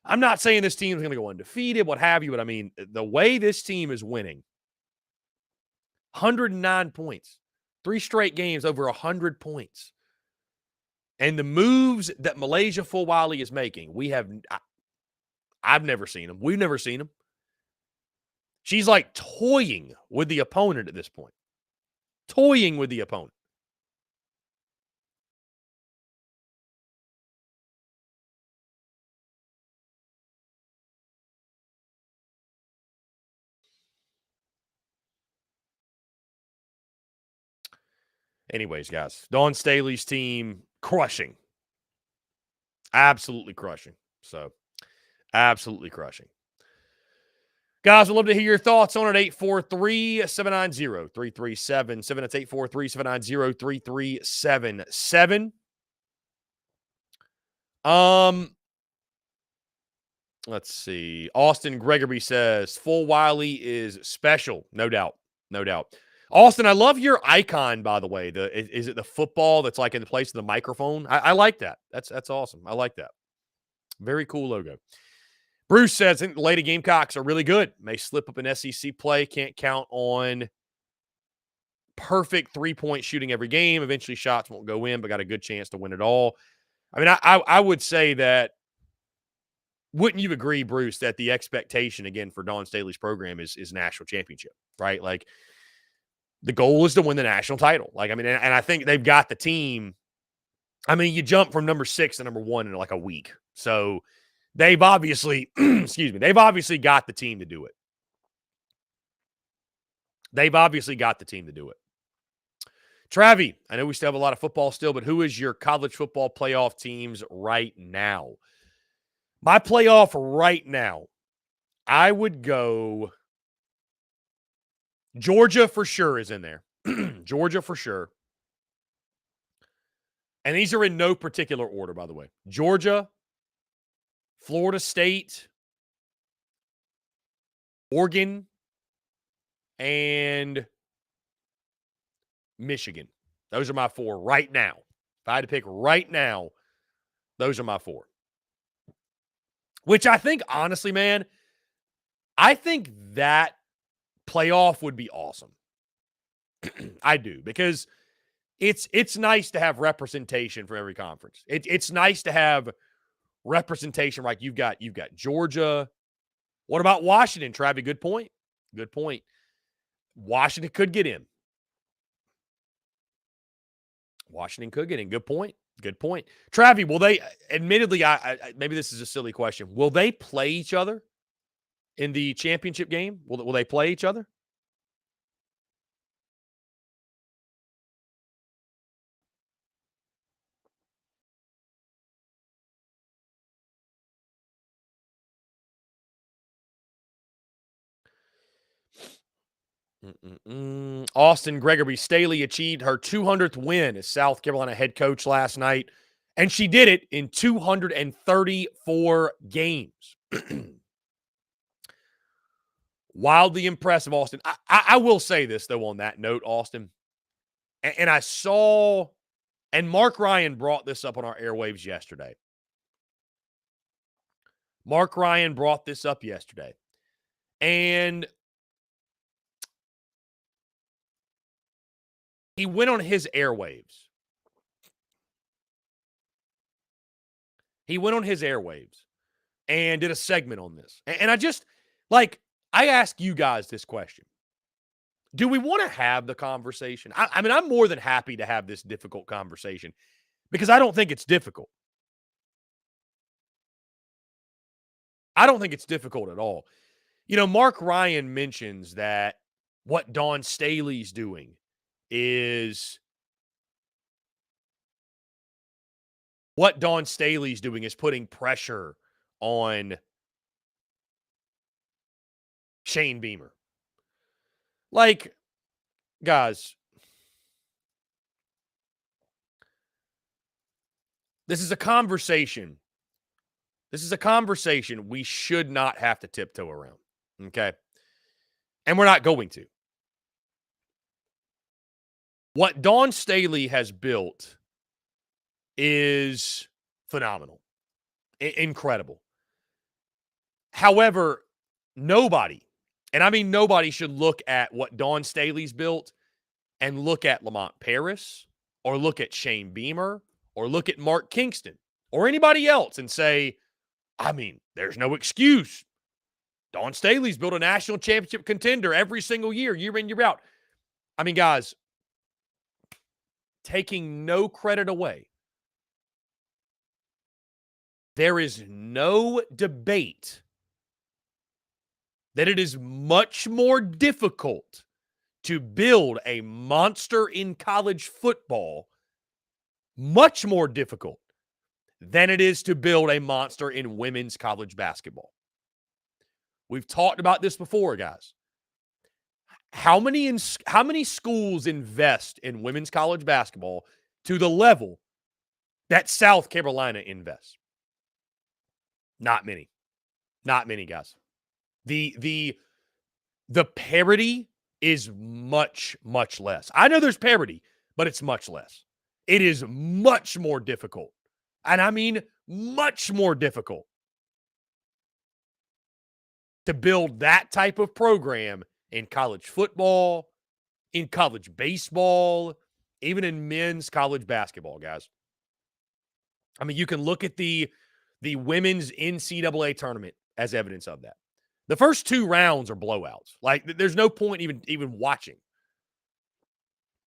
I'm not saying this team is going to go undefeated, what have you, but I mean, the way this team is winning, 109 points, 3 straight games over 100 points. And the moves that Malaysia Fulwiley is making, I've never seen them. We've never seen them. She's toying with the opponent at this point. Toying with the opponent. Anyways, guys, Dawn Staley's team crushing. Absolutely crushing. So, absolutely crushing. Guys, I'd love to hear your thoughts on it. 843-790-3377. That's 843-790-3377. Let's see. Austin Gregory says, Full Wiley is special. No doubt. No doubt. Austin, I love your icon, by the way. Is it the football that's like in the place of the microphone? I like that. That's awesome. I like that. Very cool logo. Bruce says, I think the Lady Gamecocks are really good. May slip up an SEC play. Can't count on perfect three-point shooting every game. Eventually shots won't go in, but got a good chance to win it all. I mean, I would say that, wouldn't you agree, Bruce, that the expectation, again, for Dawn Staley's program is national championship, right? Like, the goal is to win the national title. Like, I mean, and I think they've got the team. I mean, you jump from number 6 to number 1 in like a week. So they've obviously, excuse me, they've obviously got the team to do it. They've obviously got the team to do it. Travi, I know we still have a lot of football still, but who is your college football playoff teams right now? My playoff right now, I would go Georgia for sure is in there. Georgia for sure. And these are in no particular order, by the way. Georgia, Florida State, Oregon, and Michigan. Those are my 4 right now. If I had to pick right now, those are my 4. Which I think, honestly, man, I think that playoff would be awesome. I do, because it's nice to have representation from every conference. It's nice to have representation. Like you've got Georgia. What about Washington, Travis? Good point. Good point. Washington could get in. Washington could get in. Good point. Good point. Travi, will they, admittedly, I maybe this is a silly question. Will they play each other in the championship game? Will they play each other? Austin Gregory Staley achieved her 200th win as South Carolina head coach last night, and she did it in 234 games. Wildly impressive, Austin. I will say this, though, on that note, Austin, and I saw, and Mark Ryan brought this up on our airwaves yesterday. Mark Ryan brought this up yesterday, and he went on his airwaves. He went on his airwaves and did a segment on this. And I just, like, I ask you guys this question. Do we want to have the conversation? I mean, I'm more than happy to have this difficult conversation because I don't think it's difficult. I don't think it's difficult at all. You know, Mark Ryan mentions that what Dawn Staley's doing is putting pressure on Shane Beamer. Like, guys, this is a conversation. This is a conversation we should not have to tiptoe around, okay? And we're not going to. What Dawn Staley has built is phenomenal, incredible. However, nobody, and I mean nobody, should look at what Dawn Staley's built and look at Lamont Paris or look at Shane Beamer or look at Mark Kingston or anybody else and say, I mean, there's no excuse. Dawn Staley's built a national championship contender every single year in, year out. I mean, guys, taking no credit away, there is no debate that it is much more difficult to build a monster in college football much more difficult than it is to build a monster in women's college basketball. We've talked about this before, guys. How many schools invest in women's college basketball to the level that South Carolina invests? Not many. Not many, guys. The parity is much, much less. I know there's parity, but it's much less. It is much more difficult. And I mean much more difficult to build that type of program in college football, in college baseball, even in men's college basketball, guys. I mean, you can look at the women's NCAA tournament as evidence of that. The first 2 rounds are blowouts. Like, there's no point even watching.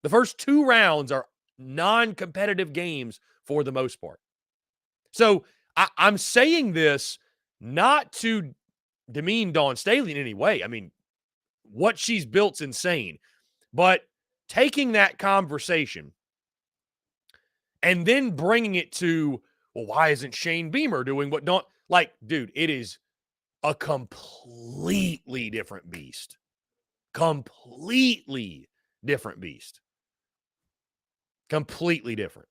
The first 2 rounds are non-competitive games for the most part. So I'm saying this not to demean Dawn Staley in any way. I mean, what she's built's insane. But taking that conversation and then bringing it to, well, why isn't Shane Beamer doing what Dawn? Like, dude, it is a completely different beast. Completely different beast. Completely different.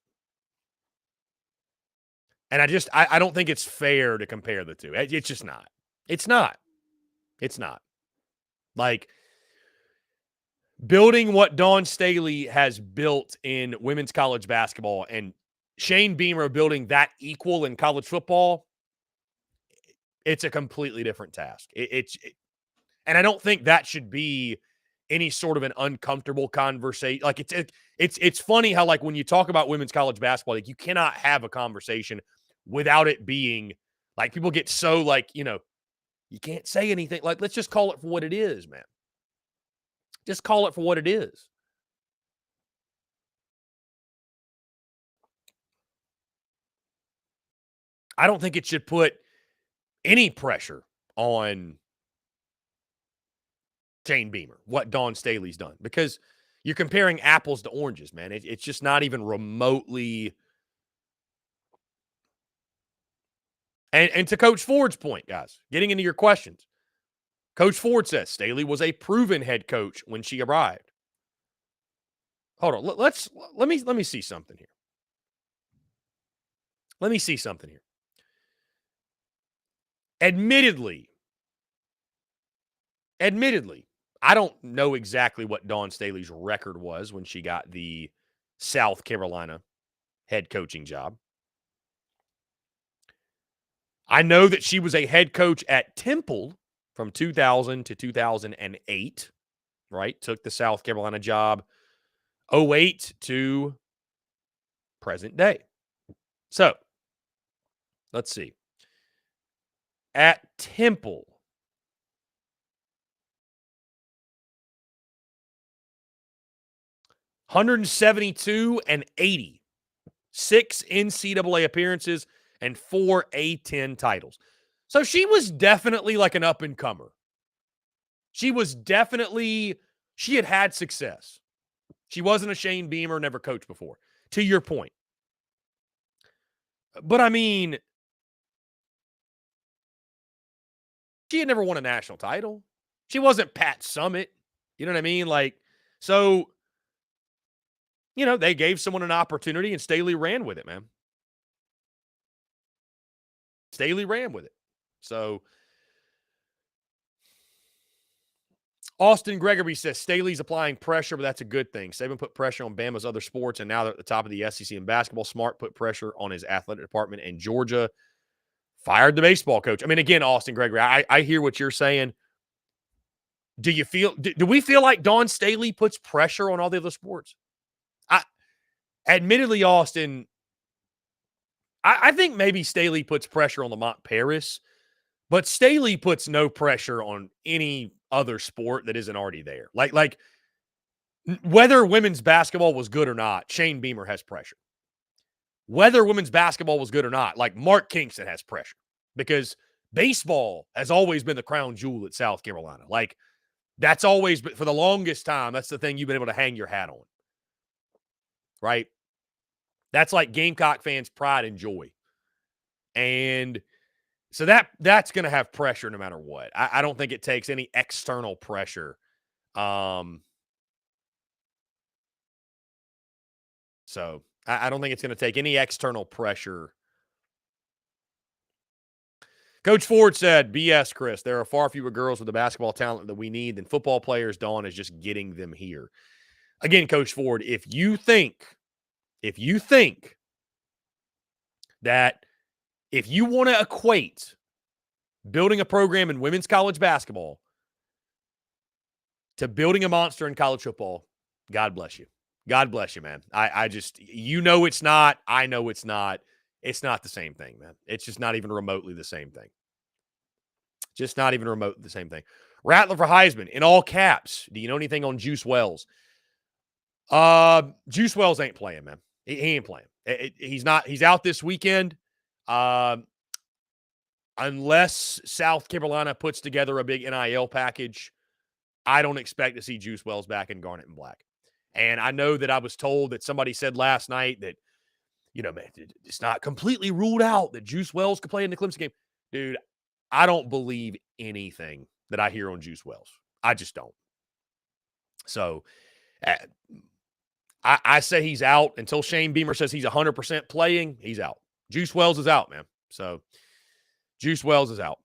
And I don't think it's fair to compare the two. It's just not. It's not. It's not. Like, building what Dawn Staley has built in women's college basketball and Shane Beamer building that equal in college football, it's a completely different task. And I don't think that should be any sort of an uncomfortable conversation. Like, it's funny how, like, when you talk about women's college basketball, like, you cannot have a conversation without it being like, people get so, like, you can't say anything. Like, let's just call it for what it is, man. Just call it for what it is. I don't think it should put any pressure on Shane Beamer, what Dawn Staley's done, because you're comparing apples to oranges, man. It's just not even remotely. And to Coach Ford's point, guys, getting into your questions, Coach Ford says Staley was a proven head coach when she arrived. Hold on, let me see something here. Let me see something here. Admittedly, I don't know exactly what Dawn Staley's record was when she got the South Carolina head coaching job. I know that she was a head coach at Temple from 2000 to 2008, right? Took the South Carolina job 08 to present day. So, let's see. At Temple, $172 and $80, 6 NCAA appearances and 4 A-10 titles. So she was definitely like an up-and-comer. She had success. She wasn't a Shane Beamer, never coached before, to your point. But I mean, she had never won a national title. She wasn't Pat Summitt. You know what I mean? Like, so, they gave someone an opportunity and Staley ran with it, man. Staley ran with it. So, Austin Gregory says Staley's applying pressure, but that's a good thing. Saban put pressure on Bama's other sports, and now they're at the top of the SEC in basketball. Smart put pressure on his athletic department, and Georgia fired the baseball coach. I mean, again, Austin Gregory, I hear what you're saying. Do we feel like Dawn Staley puts pressure on all the other sports? Admittedly, Austin, I think maybe Staley puts pressure on Lamont Paris, but Staley puts no pressure on any other sport that isn't already there. Like whether women's basketball was good or not, Shane Beamer has pressure. Whether women's basketball was good or not, like Mark Kingston has pressure because baseball has always been the crown jewel at South Carolina. Like, That's always, but for the longest time, that's the thing you've been able to hang your hat on, right? That's like Gamecock fans' pride and joy. And so that's going to have pressure no matter what. I don't think it takes any external pressure. So I don't think it's going to take any external pressure. Coach Ford said, BS, Chris. There are far fewer girls with the basketball talent that we need than football players. Dawn is just getting them here. Again, Coach Ford, if you think that if you want to equate building a program in women's college basketball to building a monster in college football, God bless you. God bless you, man. I just, it's not. I know it's not. It's not the same thing, man. It's just not even remotely the same thing. Just not even remotely the same thing. Rattler for Heisman in all caps. Do you know anything on Juice Wells? Juice Wells ain't playing, man. He ain't playing. He's not. He's out this weekend. Unless South Carolina puts together a big NIL package, I don't expect to see Juice Wells back in Garnet and Black. And I know that I was told that somebody said last night that, man, it's not completely ruled out that Juice Wells could play in the Clemson game. Dude, I don't believe anything that I hear on Juice Wells. I just don't. So I say he's out until Shane Beamer says he's 100% playing. He's out. Juice Wells is out, man. So Juice Wells is out.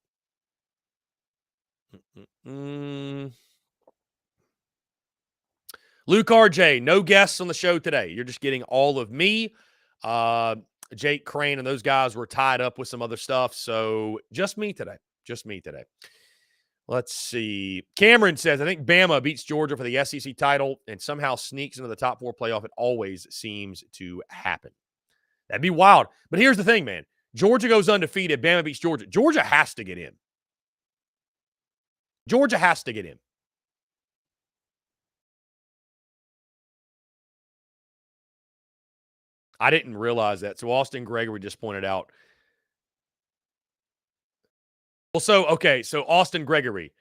Luke RJ, no guests on the show today. You're just getting all of me. Jake Crane and those guys were tied up with some other stuff. So just me today. Just me today. Let's see. Cameron says, I think Bama beats Georgia for the SEC title and somehow sneaks into the top 4 playoff. It always seems to happen. That'd be wild. But here's the thing, man. Georgia goes undefeated. Bama beats Georgia. Georgia has to get in. Georgia has to get in. I didn't realize that. So Austin Gregory just pointed out. Well, so Austin Gregory.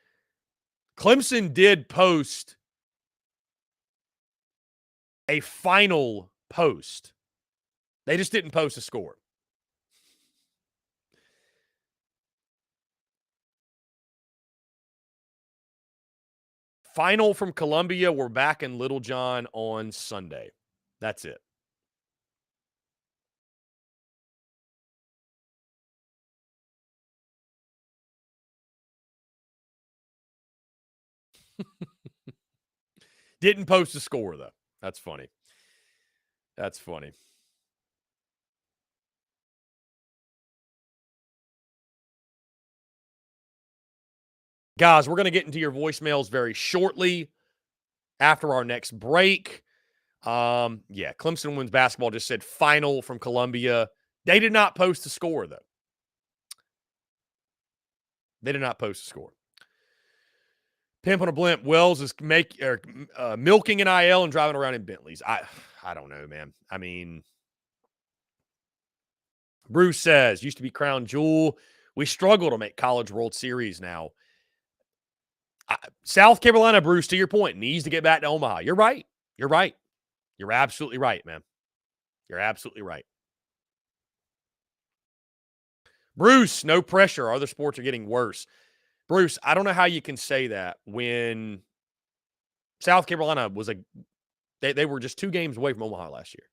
Clemson did post a final post. They just didn't post a score. Final from Columbia. We're back in Littlejohn on Sunday. That's it. Didn't post a score, though. That's funny. That's funny. Guys, we're going to get into your voicemails very shortly after our next break. Clemson Women's Basketball just said final from Columbia. They did not post a score, though. They did not post a score. Pimp on a blimp. Wells is milking an IL and driving around in Bentleys. I don't know, man. I mean, Bruce says, used to be Crown Jewel. We struggle to make College World Series now. South Carolina, Bruce, to your point, needs to get back to Omaha. You're right. You're right. You're absolutely right, man. You're absolutely right. Bruce, no pressure. Other sports are getting worse. Bruce, I don't know how you can say that when South Carolina was they were just 2 games away from Omaha last year.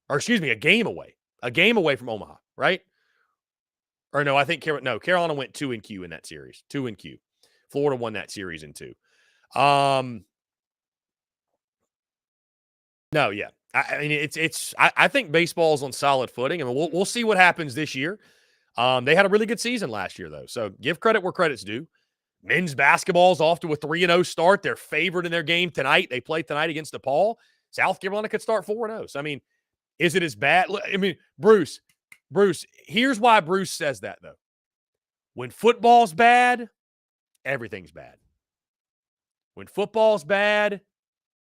Or excuse me, a game away. A game away from Omaha, right? Or no, I think Carolina went 2-Q in that series. 2-Q. Florida won that series in 2. No, yeah. I mean, I think baseball's on solid footing. I mean, we'll see what happens this year. They had a really good season last year, though. So give credit where credit's due. Men's basketball's off to a 3-0 start. They're favored in their game tonight. They play tonight against DePaul. South Carolina could start 4-0. So, I mean, is it as bad? I mean, Bruce, here's why Bruce says that, though. When football's bad, everything's bad. When football's bad,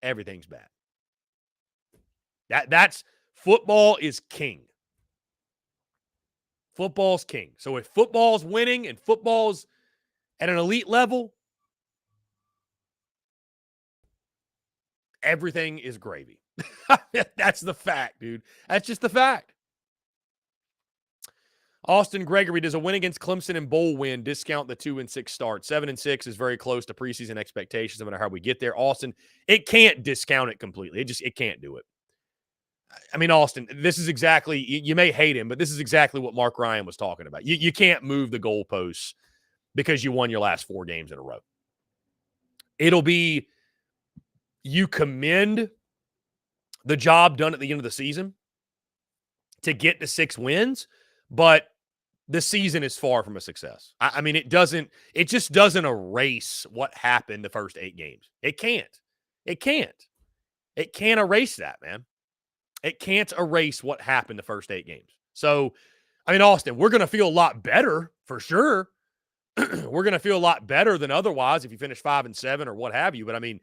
everything's bad. That's football is king. Football's king. So if football's winning and football's at an elite level, everything is gravy. That's the fact, dude. That's just the fact. Austin Gregory, does a win against Clemson and bowl win discount the 2-6 start? 7-6 is very close to preseason expectations, no matter how we get there. Austin, it can't discount it completely. It can't do it. I mean, Austin, this is exactly, you may hate him, but this is exactly what Mark Ryan was talking about. You can't move the goalposts because you won your last 4 games in a row. It'll be, you commend the job done at the end of the season to get to 6 wins, but the season is far from a success. I mean, it just doesn't erase what happened the first 8 games. It can't. It can't erase that, man. It can't erase what happened the first 8 games. So, I mean, Austin, we're going to feel a lot better for sure. We're going to feel a lot better than otherwise if you finish 5-7 or what have you. But I mean,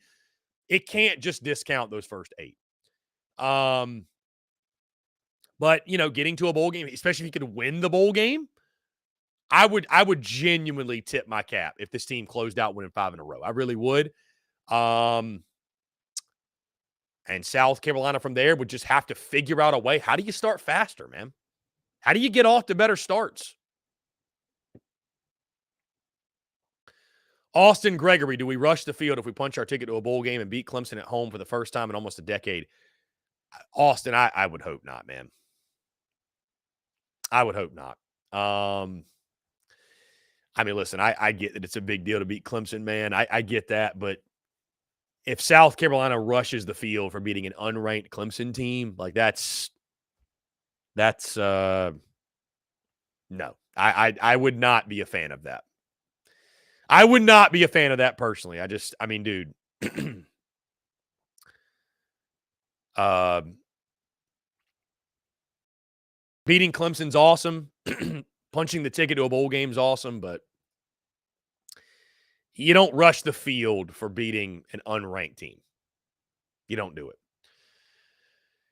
it can't just discount those first 8. But, getting to a bowl game, especially if you could win the bowl game, I would genuinely tip my cap if this team closed out winning 5 in a row. I really would. And South Carolina from there would just have to figure out a way. How do you start faster, man? How do you get off to better starts? Austin Gregory, do we rush the field if we punch our ticket to a bowl game and beat Clemson at home for the first time in almost a decade? Austin, I would hope not, man. I would hope not. I mean, listen, I get that it's a big deal to beat Clemson, man. I get that, but if South Carolina rushes the field for beating an unranked Clemson team, like that's no. I would not be a fan of that. I would not be a fan of that personally. I mean, dude. Beating Clemson's awesome. Punching the ticket to a bowl game is awesome, but you don't rush the field for beating an unranked team. You don't do it.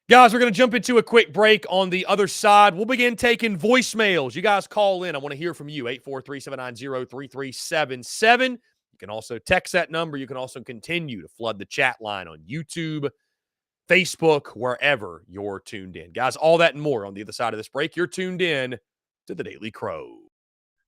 Guys, we're going to jump into a quick break. On the other side, we'll begin taking voicemails. You guys call in. I want to hear from you. 843-790-3377. You can also text that number. You can also continue to flood the chat line on YouTube, Facebook, wherever you're tuned in. Guys, all that and more on the other side of this break. You're tuned in to The Daily Crow.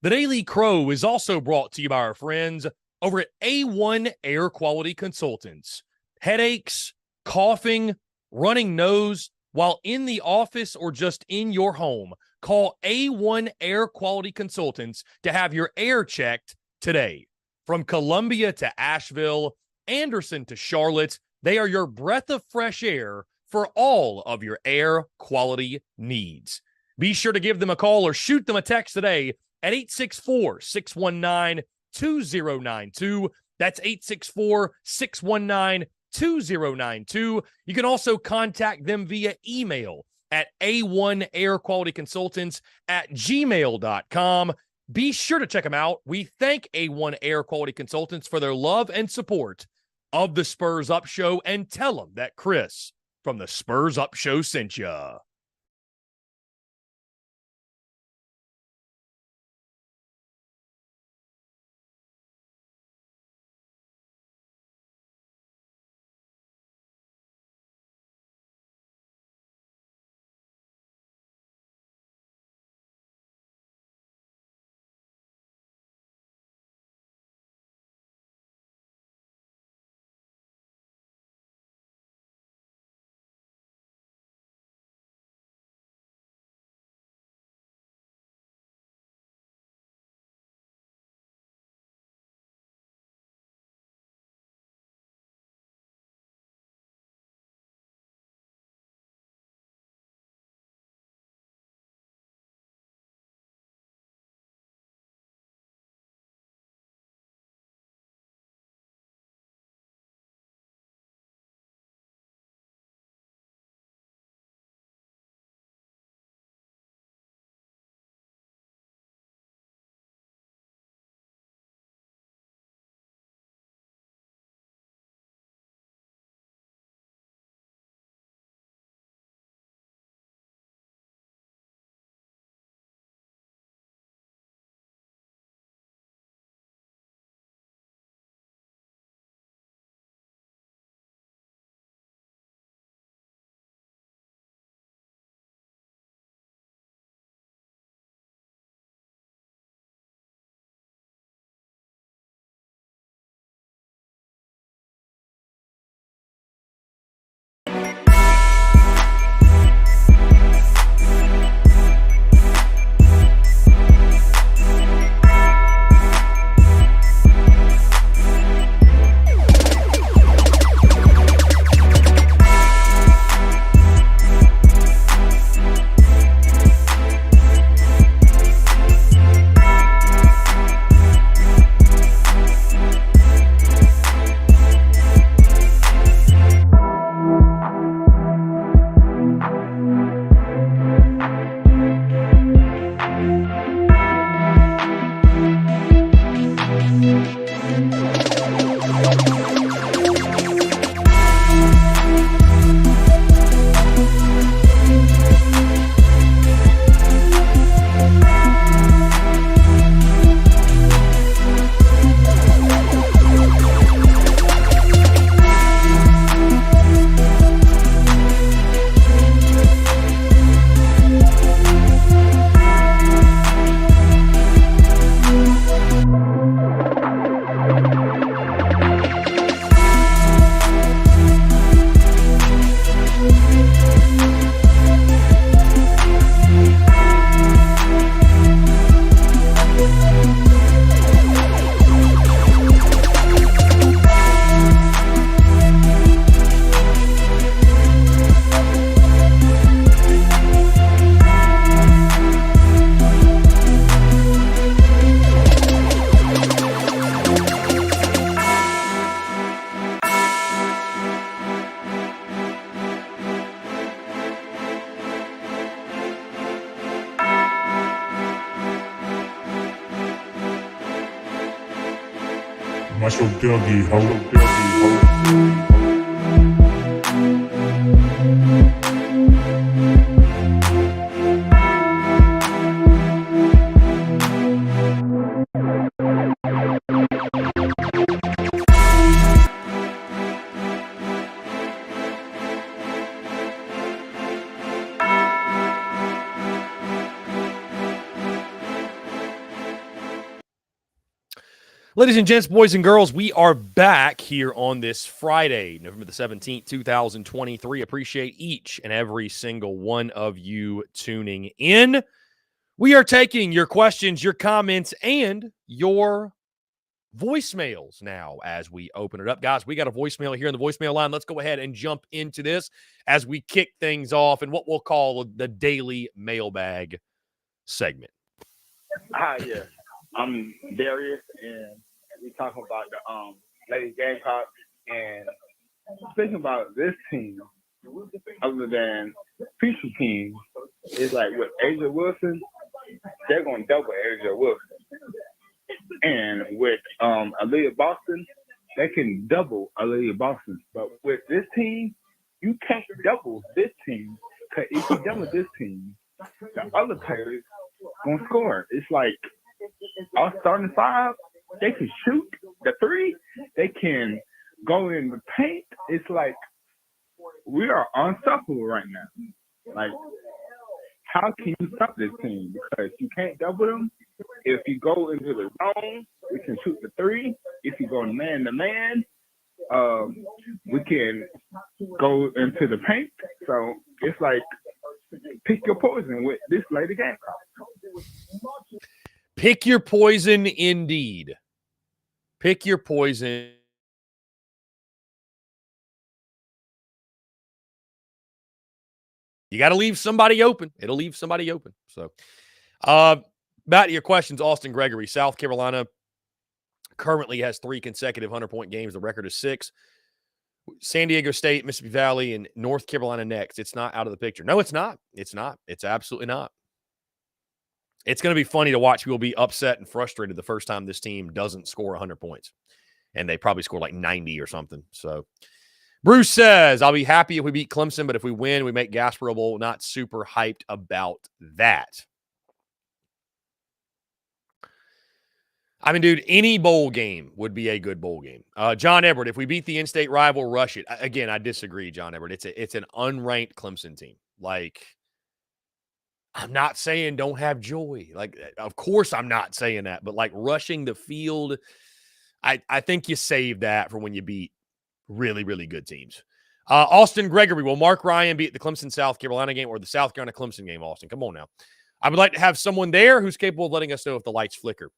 The Daily Crow is also brought to you by our friends over at A1 Air Quality Consultants. Headaches, coughing, running nose while in the office or just in your home. Call A1 Air Quality Consultants to have your air checked today. From Columbia to Asheville, Anderson to Charlotte, they are your breath of fresh air for all of your air quality needs. Be sure to give them a call or shoot them a text today at 864-619-2092. That's 864-619-2092. You can also contact them via email at a1airqualityconsultants@gmail.com. Be sure to check them out. We thank A1 Air Quality Consultants for their love and support of the Spurs Up Show, and tell them that Chris from the Spurs Up Show sent ya. Watch your Dougie, ho. Ladies and gents, boys and girls, we are back here on this Friday, November the 17th, 2023. Appreciate each and every single one of you tuning in. We are taking your questions, your comments, and your voicemails now as we open it up. Guys, we got a voicemail here in the voicemail line. Let's go ahead and jump into this as we kick things off in what we'll call the daily mailbag segment. Hi, yeah. I'm Darius, and we're talking about the Lady Gamecocks. And thinking about this team, other than future teams, is like with Asia Wilson, they're going to double Asia Wilson. And with Aaliyah Boston, they can double Aaliyah Boston. But with this team, you can't double this team, because if you double this team, the other players gonna score. It's like our starting five, they can shoot the three, they can go in the paint. It's like we are unstoppable right now. Like, how can you stop this team? Because you can't double them. If you go into the zone, we can shoot the three. If you go man to man, we can go into the paint. So it's like, pick your poison with this Lady Gamecock. Pick your poison indeed. Pick your poison. You got to leave somebody open. It'll leave somebody open. So, back to your questions, Austin Gregory. South Carolina currently has 3 consecutive 100-point games. The record is 6. San Diego State, Mississippi Valley, and North Carolina next. It's not out of the picture. No, it's not. It's not. It's absolutely not. It's going to be funny to watch people be upset and frustrated the first time this team doesn't score 100 points. And they probably score like 90 or something. So, Bruce says, I'll be happy if we beat Clemson, but if we win, we make Gasparilla Bowl. Not super hyped about that. I mean, dude, any bowl game would be a good bowl game. John Everett, if we beat the in-state rival, rush it. Again, I disagree, John Everett. It's an unranked Clemson team. Like, I'm not saying don't have joy. Like, of course I'm not saying that. But, like, rushing the field, I think you save that for when you beat really, really good teams. Austin Gregory, will Mark Ryan be at the Clemson-South Carolina game or the South Carolina-Clemson game, Austin? Come on now. I would like to have someone there who's capable of letting us know if the lights flicker.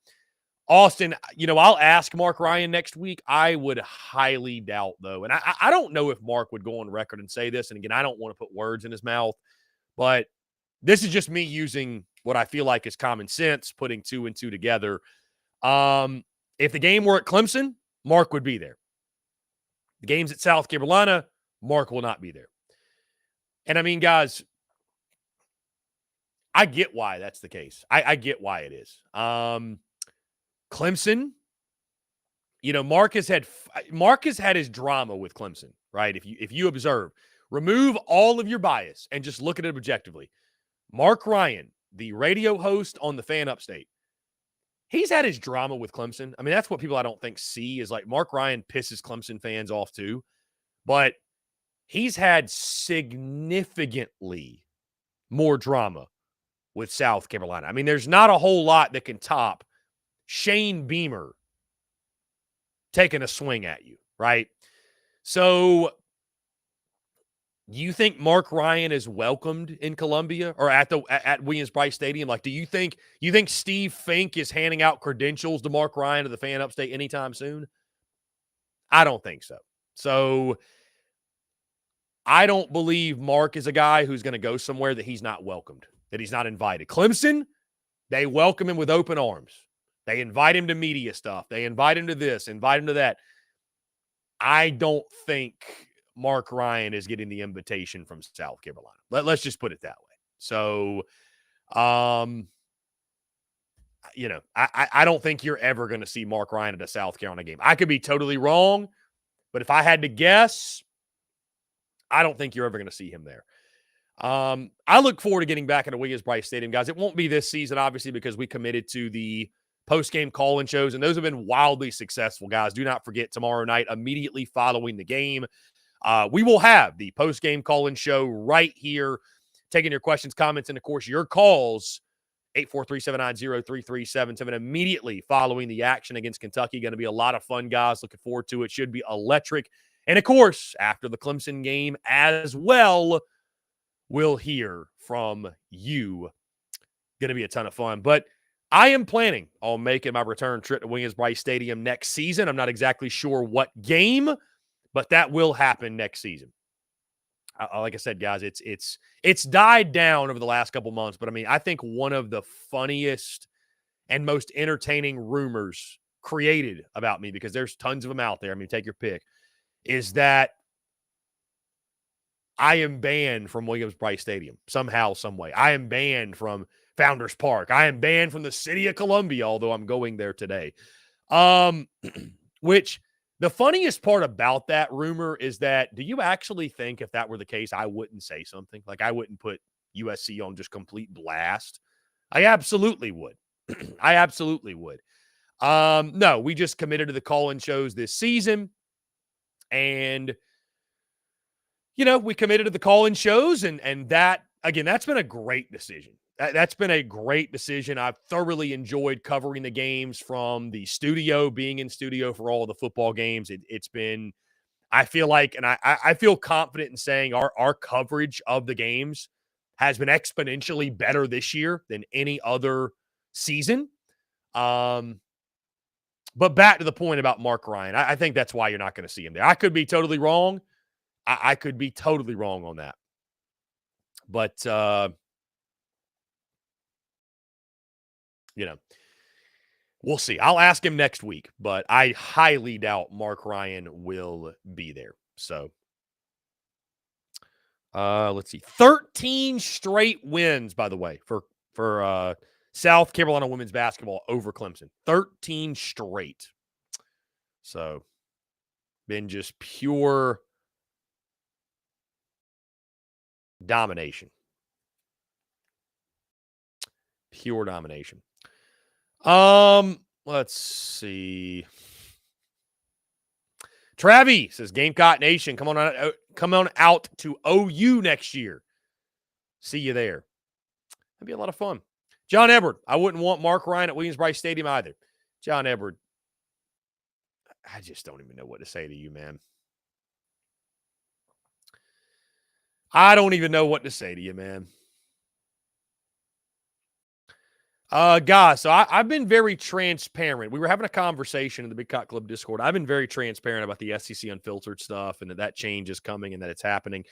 Austin, I'll ask Mark Ryan next week. I would highly doubt, though. And I don't know if Mark would go on record and say this. And again, I don't want to put words in his mouth. But this is just me using what I feel like is common sense, putting 2 and 2 together. If the game were at Clemson, Mark would be there. The game's at South Carolina, Mark will not be there. And I mean, guys, I get why that's the case. I get why it is. Clemson, Mark has had his drama with Clemson, right? If you observe, remove all of your bias and just look at it objectively. Mark Ryan, the radio host on the Fan Upstate, he's had his drama with Clemson. I mean, that's what people I don't think see is like Mark Ryan pisses Clemson fans off too, but he's had significantly more drama with South Carolina. I mean, there's not a whole lot that can top Shane Beamer taking a swing at you, right? So you think Mark Ryan is welcomed in Columbia or at Williams-Brice Stadium? Like, do you think Steve Fink is handing out credentials to Mark Ryan to the Fan Upstate anytime soon? I don't think so. So I don't believe Mark is a guy who's going to go somewhere that he's not welcomed, that he's not invited. Clemson, they welcome him with open arms. They invite him to media stuff. They invite him to this, invite him to that. I don't think Mark Ryan is getting the invitation from South Carolina. Let's just put it that way. So, I don't think you're ever going to see Mark Ryan at a South Carolina game. I could be totally wrong, but if I had to guess, I don't think you're ever going to see him there. I look forward to getting back into Williams-Brice Stadium, guys. It won't be this season, obviously, because we committed to the post-game call-in shows, and those have been wildly successful, guys. Do not forget, tomorrow night, immediately following the game, we will have the post-game call-in show right here, taking your questions, comments, and, of course, your calls, 843-790-3377, immediately following the action against Kentucky. Going to be a lot of fun, guys. Looking forward to it. Should be electric. And, of course, after the Clemson game as well, we'll hear from you. Going to be a ton of fun. But I am planning on making my return trip to Williams-Brice Stadium next season. I'm not exactly sure what game, but that will happen next season. Like I said, guys, it's died down over the last couple months, but I mean, I think one of the funniest and most entertaining rumors created about me, because there's tons of them out there, I mean, take your pick, is that I am banned from Williams-Brice Stadium somehow, some way. I am banned from Founders Park. I am banned from the city of Columbia, although I'm going there today. Which the funniest part about that rumor is that, do you actually think if that were the case, I wouldn't say something? Like, I wouldn't put USC on just complete blast? I absolutely would. I absolutely would. No, we just committed to the call-in shows this season. And, we committed to the call-in shows. And that, again, that's been a great decision. That's been a great decision. I've thoroughly enjoyed covering the games from the studio, being in studio for all of the football games. It's been, I feel like, and I feel confident in saying our coverage of the games has been exponentially better this year than any other season. But back to the point about Mark Ryan, I think that's why you're not going to see him there. I could be totally wrong. I could be totally wrong on that. But, we'll see. I'll ask him next week, but I highly doubt Mark Ryan will be there. So, let's see. 13 straight wins, by the way, for South Carolina women's basketball over Clemson. 13 straight. So, been just pure domination. Pure domination. Let's see. Travi says, Gamecock Nation, come on out to OU next year. See you there. That'd be a lot of fun. John Edward, I wouldn't want Mark Ryan at Williams-Brice Stadium either. John Edward, I just don't even know what to say to you, man. I don't even know what to say to you, man. Guys, so I've been very transparent. We were having a conversation in the Big Cock Club Discord. I've been very transparent about the SEC Unfiltered stuff and that change is coming and that it's happening.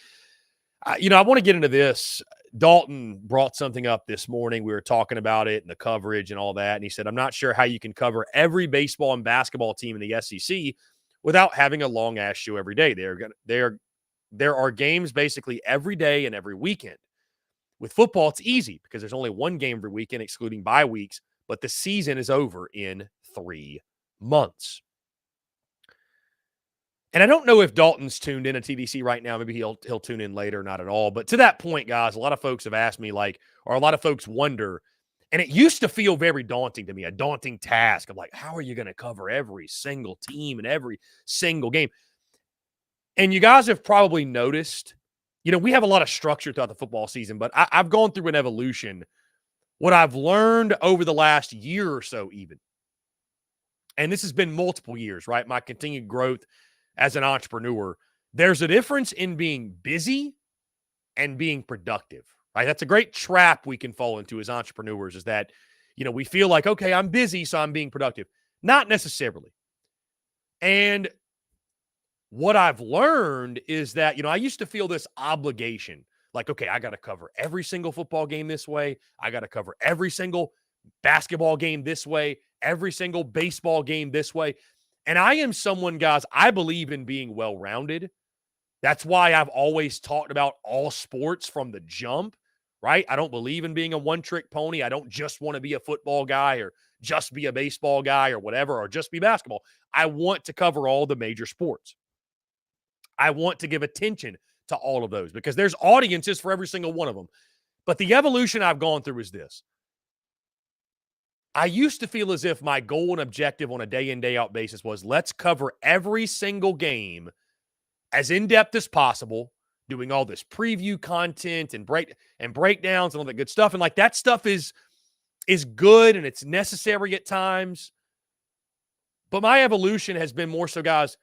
I want to get into this. Dalton brought something up this morning. We were talking about it and the coverage and all that. And he said, I'm not sure how you can cover every baseball and basketball team in the SEC without having a long-ass show every day. There are games basically every day and every weekend. With football, it's easy because there's only one game every weekend, excluding bye weeks, but the season is over in 3 months. And I don't know if Dalton's tuned in to TDC right now. Maybe he'll tune in later, not at all. But to that point, guys, a lot of folks have asked me, or a lot of folks wonder, and it used to feel very daunting to me, a daunting task of how are you going to cover every single team and every single game? And you guys have probably noticed, we have a lot of structure throughout the football season, but I've gone through an evolution. What I've learned over the last year or so even, and this has been multiple years, right? My continued growth as an entrepreneur, there's a difference in being busy and being productive, right? That's a great trap we can fall into as entrepreneurs is that, we feel like, okay, I'm busy, so I'm being productive. Not necessarily. And what I've learned is that, I used to feel this obligation, okay, I got to cover every single football game this way. I got to cover every single basketball game this way, every single baseball game this way. And I am someone, guys, I believe in being well-rounded. That's why I've always talked about all sports from the jump, right? I don't believe in being a one-trick pony. I don't just want to be a football guy or just be a baseball guy or whatever, or just be basketball. I want to cover all the major sports. I want to give attention to all of those because there's audiences for every single one of them. But the evolution I've gone through is this. I used to feel as if my goal and objective on a day in, day out basis was let's cover every single game as in-depth as possible, doing all this preview content and breakdowns and all that good stuff. And like that stuff is good and it's necessary at times. But my evolution has been more so, guys,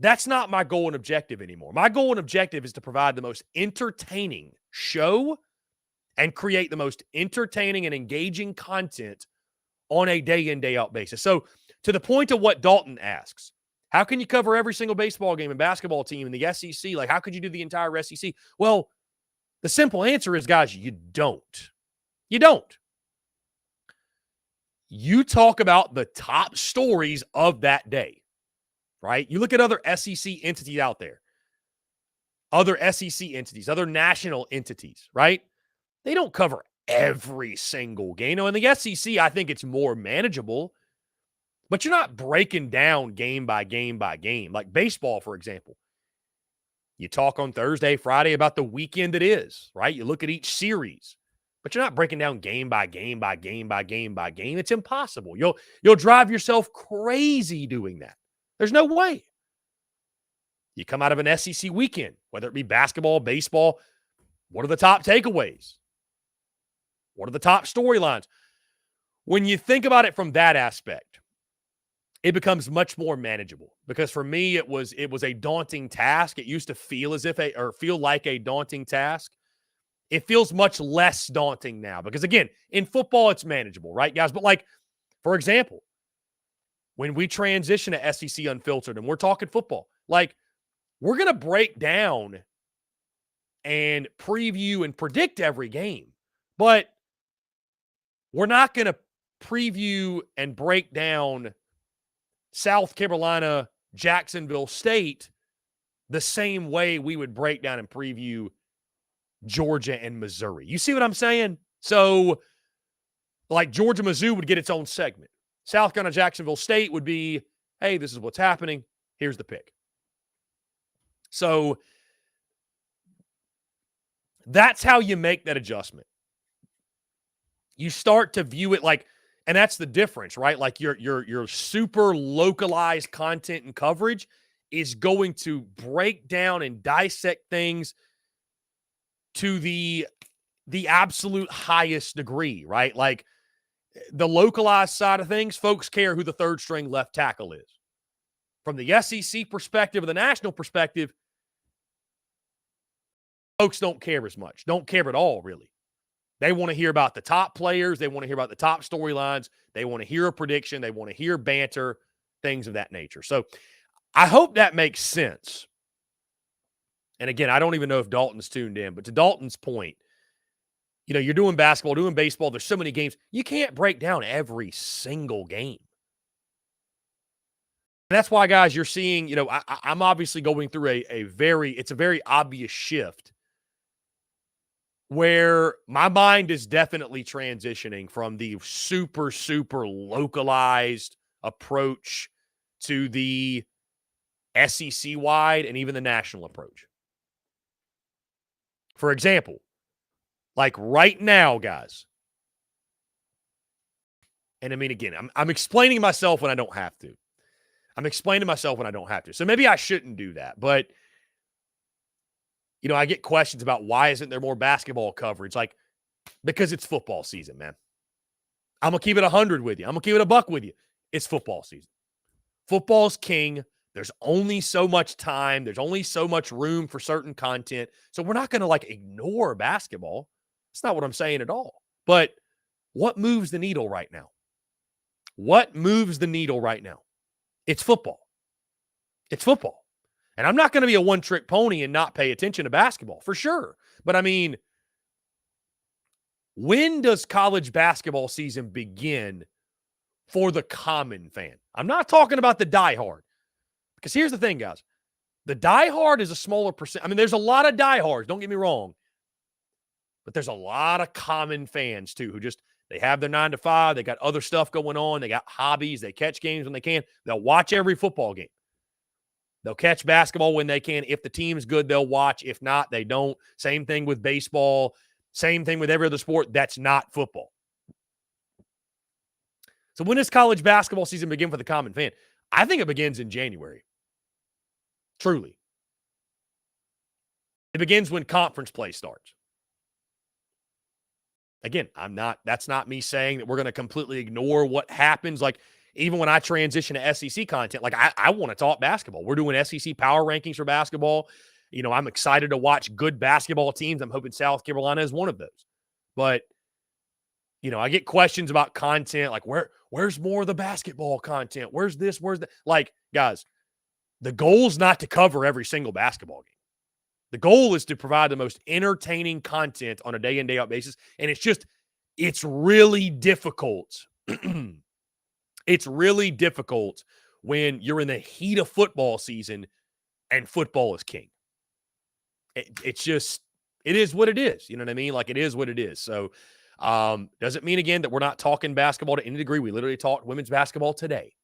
that's not my goal and objective anymore. My goal and objective is to provide the most entertaining show and create the most entertaining and engaging content on a day in, day out basis. So to the point of what Dalton asks, how can you cover every single baseball game and basketball team in the SEC? Like, how could you do the entire SEC? Well, the simple answer is, guys, you don't. You don't. You talk about the top stories of that day, right? You look at other SEC entities out there, other SEC entities, other national entities, right? They don't cover every single game. In the SEC, I think it's more manageable, but you're not breaking down game by game by game. Like baseball, for example. You talk on Thursday, Friday about the weekend it is, right? You look at each series, but you're not breaking down game by game by game by game by game. It's impossible. You'll drive yourself crazy doing that. There's no way. You come out of an SEC weekend, whether it be basketball, baseball, what are the top takeaways? What are the top storylines? When you think about it from that aspect, it becomes much more manageable because for me, it was a daunting task. It used to feel feel like a daunting task. It feels much less daunting now because again, in football, it's manageable, right, guys? But like, for example, when we transition to SEC Unfiltered and we're talking football, like we're going to break down and preview and predict every game, but we're not going to preview and break down South Carolina, Jacksonville State the same way we would break down and preview Georgia and Missouri. You see what I'm saying? So, like Georgia-Mizzou would get its own segment. South Carolina, Jacksonville State would be, hey, this is what's happening. Here's the pick. So, that's how you make that adjustment. You start to view it like, and that's the difference, right? Like your super localized content and coverage is going to break down and dissect things to the absolute highest degree, right? Like the localized side of things, folks care who the third string left tackle is. From the SEC perspective or the national perspective, folks don't care as much. Don't care at all, really. They want to hear about the top players. They want to hear about the top storylines. They want to hear a prediction. They want to hear banter, things of that nature. So I hope that makes sense. And again, I don't even know if Dalton's tuned in, but to Dalton's point, you're doing basketball, doing baseball. There's so many games. You can't break down every single game. And that's why, guys, you're seeing, I'm obviously going through it's a very obvious shift where my mind is definitely transitioning from the super, super localized approach to the SEC-wide and even the national approach. For example, like right now, guys, and I mean, again, I'm explaining myself when I don't have to. So maybe I shouldn't do that, but I get questions about why isn't there more basketball coverage? Like, because it's football season, man. I'm going to keep it 100 with you. I'm going to keep it a buck with you. It's football season. Football's king. There's only so much time. There's only so much room for certain content. So we're not going to ignore basketball. That's not what I'm saying at all. But what moves the needle right now? It's football. And I'm not going to be a one-trick pony and not pay attention to basketball, for sure. But, I mean, when does college basketball season begin for the common fan? I'm not talking about the diehard. Because here's the thing, guys. The diehard is a smaller percent. I mean, there's a lot of diehards, don't get me wrong. But there's a lot of common fans, too, who just they have their 9 to 5. They got other stuff going on. They got hobbies. They catch games when they can. They'll watch every football game. They'll catch basketball when they can. If the team's good, they'll watch. If not, they don't. Same thing with baseball. Same thing with every other sport that's not football. So when does college basketball season begin for the common fan? I think it begins in January. Truly. It begins when conference play starts. Again, that's not me saying that we're going to completely ignore what happens. Like, even when I transition to SEC content, like I want to talk basketball. We're doing SEC power rankings for basketball. I'm excited to watch good basketball teams. I'm hoping South Carolina is one of those. But, I get questions about content, like where's more of the basketball content? Where's this? Where's that? Like, guys, the goal is not to cover every single basketball game. The goal is to provide the most entertaining content on a day in, day out basis. And it's really difficult. It's really difficult when you're in the heat of football season and football is king. It is what it is. You know what I mean? Like, it is what it is. So, does it mean, again, that we're not talking basketball to any degree? We literally talked women's basketball today.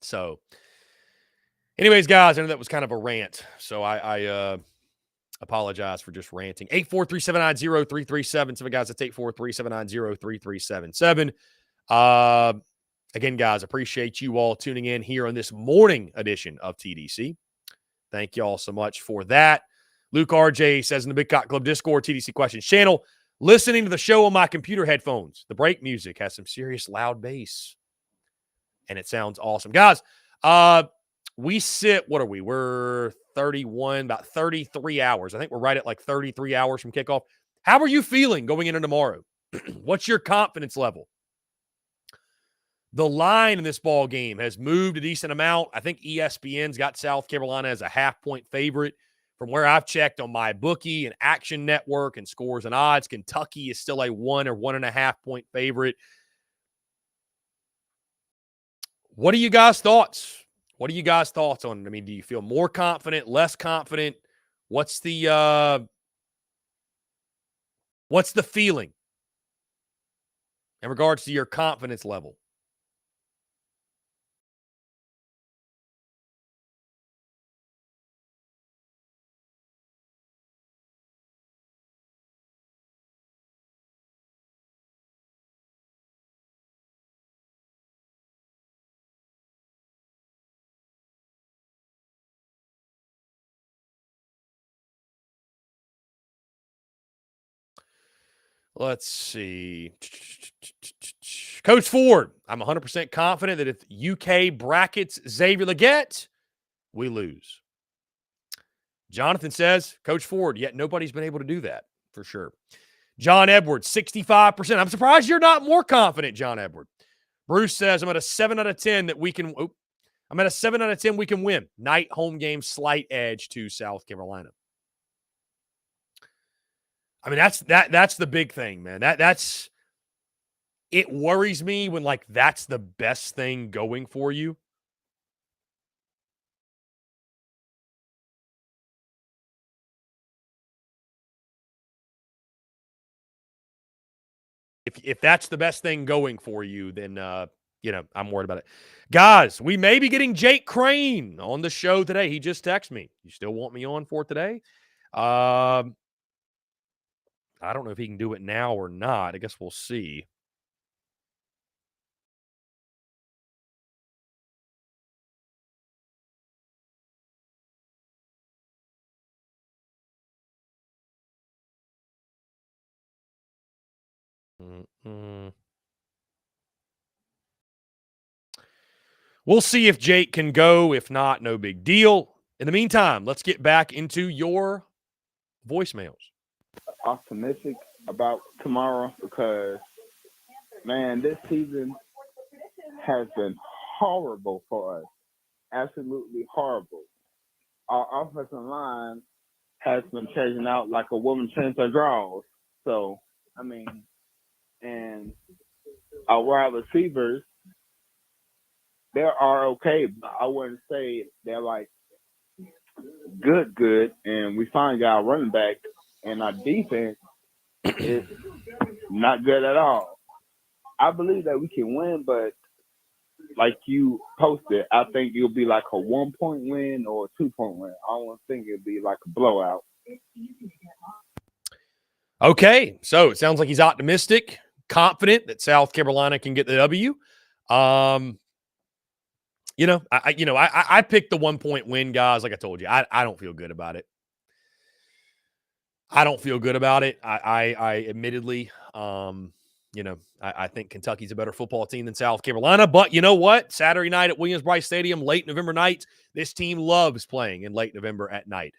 So, anyways, guys, I know that was kind of a rant. So I apologize for just ranting. 843-790-3377. Guys, that's 843-790-3377. Again, guys, appreciate you all tuning in here on this morning edition of TDC. Thank you all so much for that. Luke RJ says in the Big Cock Club Discord TDC Questions channel, listening to the show on my computer headphones. The break music has some serious loud bass, and it sounds awesome. Guys, we sit, what are we? We're 31, about 33 hours. I think we're right at like 33 hours from kickoff. How are you feeling going into tomorrow? What's your confidence level? The line in this ball game has moved a decent amount. I think ESPN's got South Carolina as a half-point favorite. From where I've checked on my bookie and Action Network and Scores and Odds, Kentucky is still a 1 or 1.5 point favorite. What are you guys' thoughts? What are you guys' thoughts on it? I mean, do you feel more confident, less confident? What's the feeling in regards to your confidence level? Let's see. Coach Ford, I'm 100% confident that if UK brackets Xavier Legette, we lose. Jonathan says, Coach Ford, yet nobody's been able to do that for sure. John Edwards, 65%. I'm surprised you're not more confident, John Edwards. Bruce says, I'm at a 7 out of 10 that we can. I'm at a 7 out of 10 we can win. Night home game, slight edge to South Carolina. I mean, that's the big thing, man. That's it worries me when like that's the best thing going for you. If that's the best thing going for you, then I'm worried about it. Guys, we may be getting Jake Crane on the show today. He just texted me. You still want me on for today? I don't know if he can do it now or not. I guess we'll see. We'll see if Jake can go. If not, no big deal. In the meantime, let's get back into your voicemails. Optimistic about tomorrow because, man, this season has been horrible for us. Absolutely horrible. Our offensive line has been changing out like a woman changes her drawers. So, I mean, and our wide receivers, they are okay, but I wouldn't say they're like good, and we finally got our running back, and our defense is not good at all. I believe that we can win, but like you posted, I think it'll be like a 1 point win or a 2 point win. I don't think it'll be like a blowout. Okay, so it sounds like he's optimistic, confident that South Carolina can get the W. I picked the 1 point win, guys. Like I told you, I don't feel good about it. I don't feel good about it. I admittedly, I think Kentucky's a better football team than South Carolina. But you know what? Saturday night at Williams-Brice Stadium, late November night, this team loves playing in late November at night.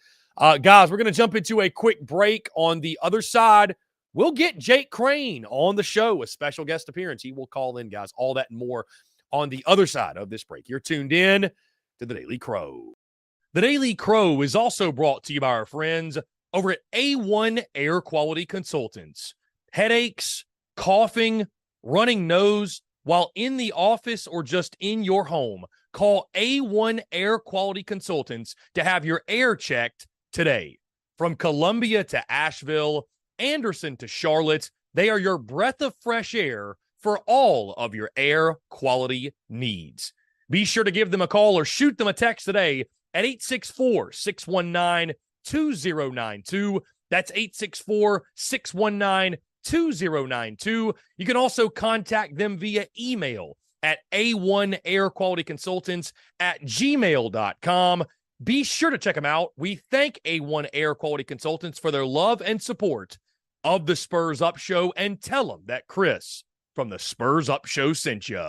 Guys, we're going to jump into a quick break. On the other side, we'll get Jake Crane on the show, a special guest appearance. He will call in, guys. All that and more on the other side of this break. You're tuned in to the Daily Crow. The Daily Crow is also brought to you by our friends over at A1 Air Quality Consultants. Headaches, coughing, running nose while in the office or just in your home. Call A1 Air Quality Consultants to have your air checked today. From Columbia to Asheville, Anderson to Charlotte, they are your breath of fresh air for all of your air quality needs. Be sure to give them a call or shoot them a text today at 864-619-2092. That's 864-619-2092. You can also contact them via email at a1airqualityconsultants@gmail.com. Be sure to check them out. We thank A1 Air Quality Consultants for their love and support of the Spurs Up Show, and tell them that Chris from the Spurs Up Show sent you.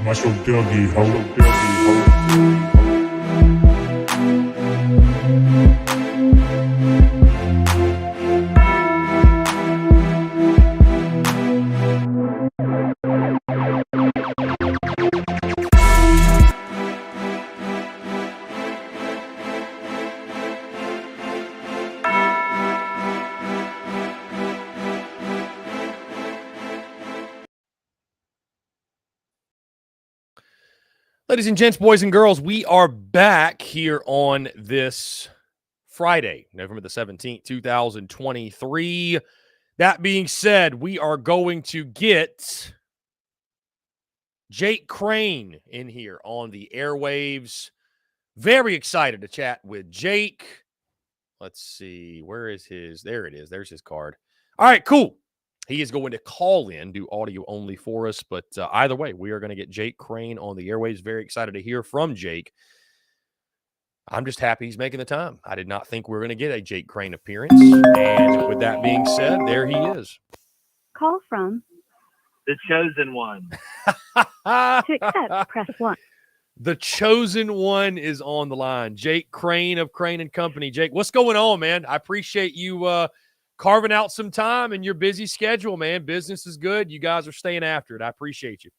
Mash your doggy hoe. Ladies and gents, boys and girls, we are back here on this Friday, November the 17th, 2023. That being said, we are going to get Jake Crane in here on the airwaves. Very excited to chat with Jake. Let's see. Where is his? There it is. There's his card. All right, cool. He is going to call in, do audio only for us. But either way, we are going to get Jake Crane on the airwaves. Very excited to hear from Jake. I'm just happy he's making the time. I did not think we were going to get a Jake Crane appearance. And with that being said, there he is. Call from the chosen one. to accept, press 1. The chosen one is on the line. Jake Crane of Crane and Company. Jake, what's going on, man? I appreciate you carving out some time in your busy schedule, man. Business is good. You guys are staying after it. I appreciate you.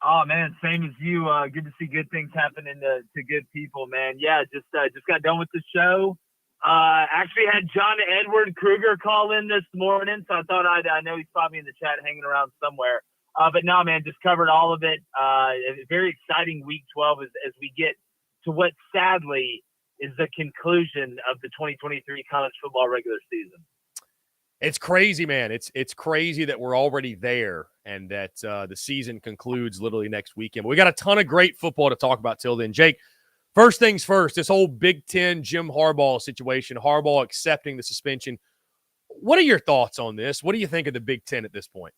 Oh man, same as you. Good to see good things happening to good people, man. Yeah, just got done with the show. Actually had John Edward Kruger call in this morning, so I thought I know he's probably in the chat hanging around somewhere. But no, man, just covered all of it. A very exciting week 12 as we get to what sadly is the conclusion of the 2023 college football regular season. It's crazy, man. It's crazy that we're already there and that the season concludes literally next weekend. But we got a ton of great football to talk about till then. Jake, first things first, this whole Big Ten Jim Harbaugh situation, Harbaugh accepting the suspension. What are your thoughts on this? What do you think of the Big Ten at this point?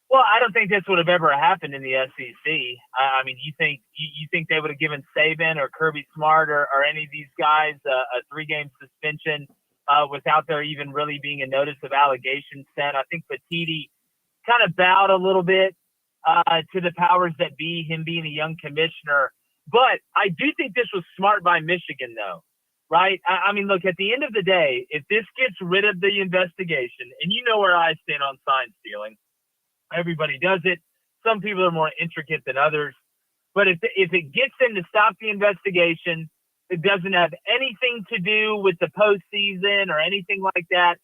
Well, I don't think this would have ever happened in the SEC. I mean, you think they would have given Saban or Kirby Smart or any of these guys a 3-game suspension without there even really being a notice of allegation sent? I think Petitti kind of bowed a little bit to the powers that be, him being a young commissioner. But I do think this was smart by Michigan, though, right? I mean, look, at the end of the day, if this gets rid of the investigation, and you know where I stand on sign stealing, everybody does it. Some people are more intricate than others. But if it gets them to stop the investigation, it doesn't have anything to do with the postseason or anything like that,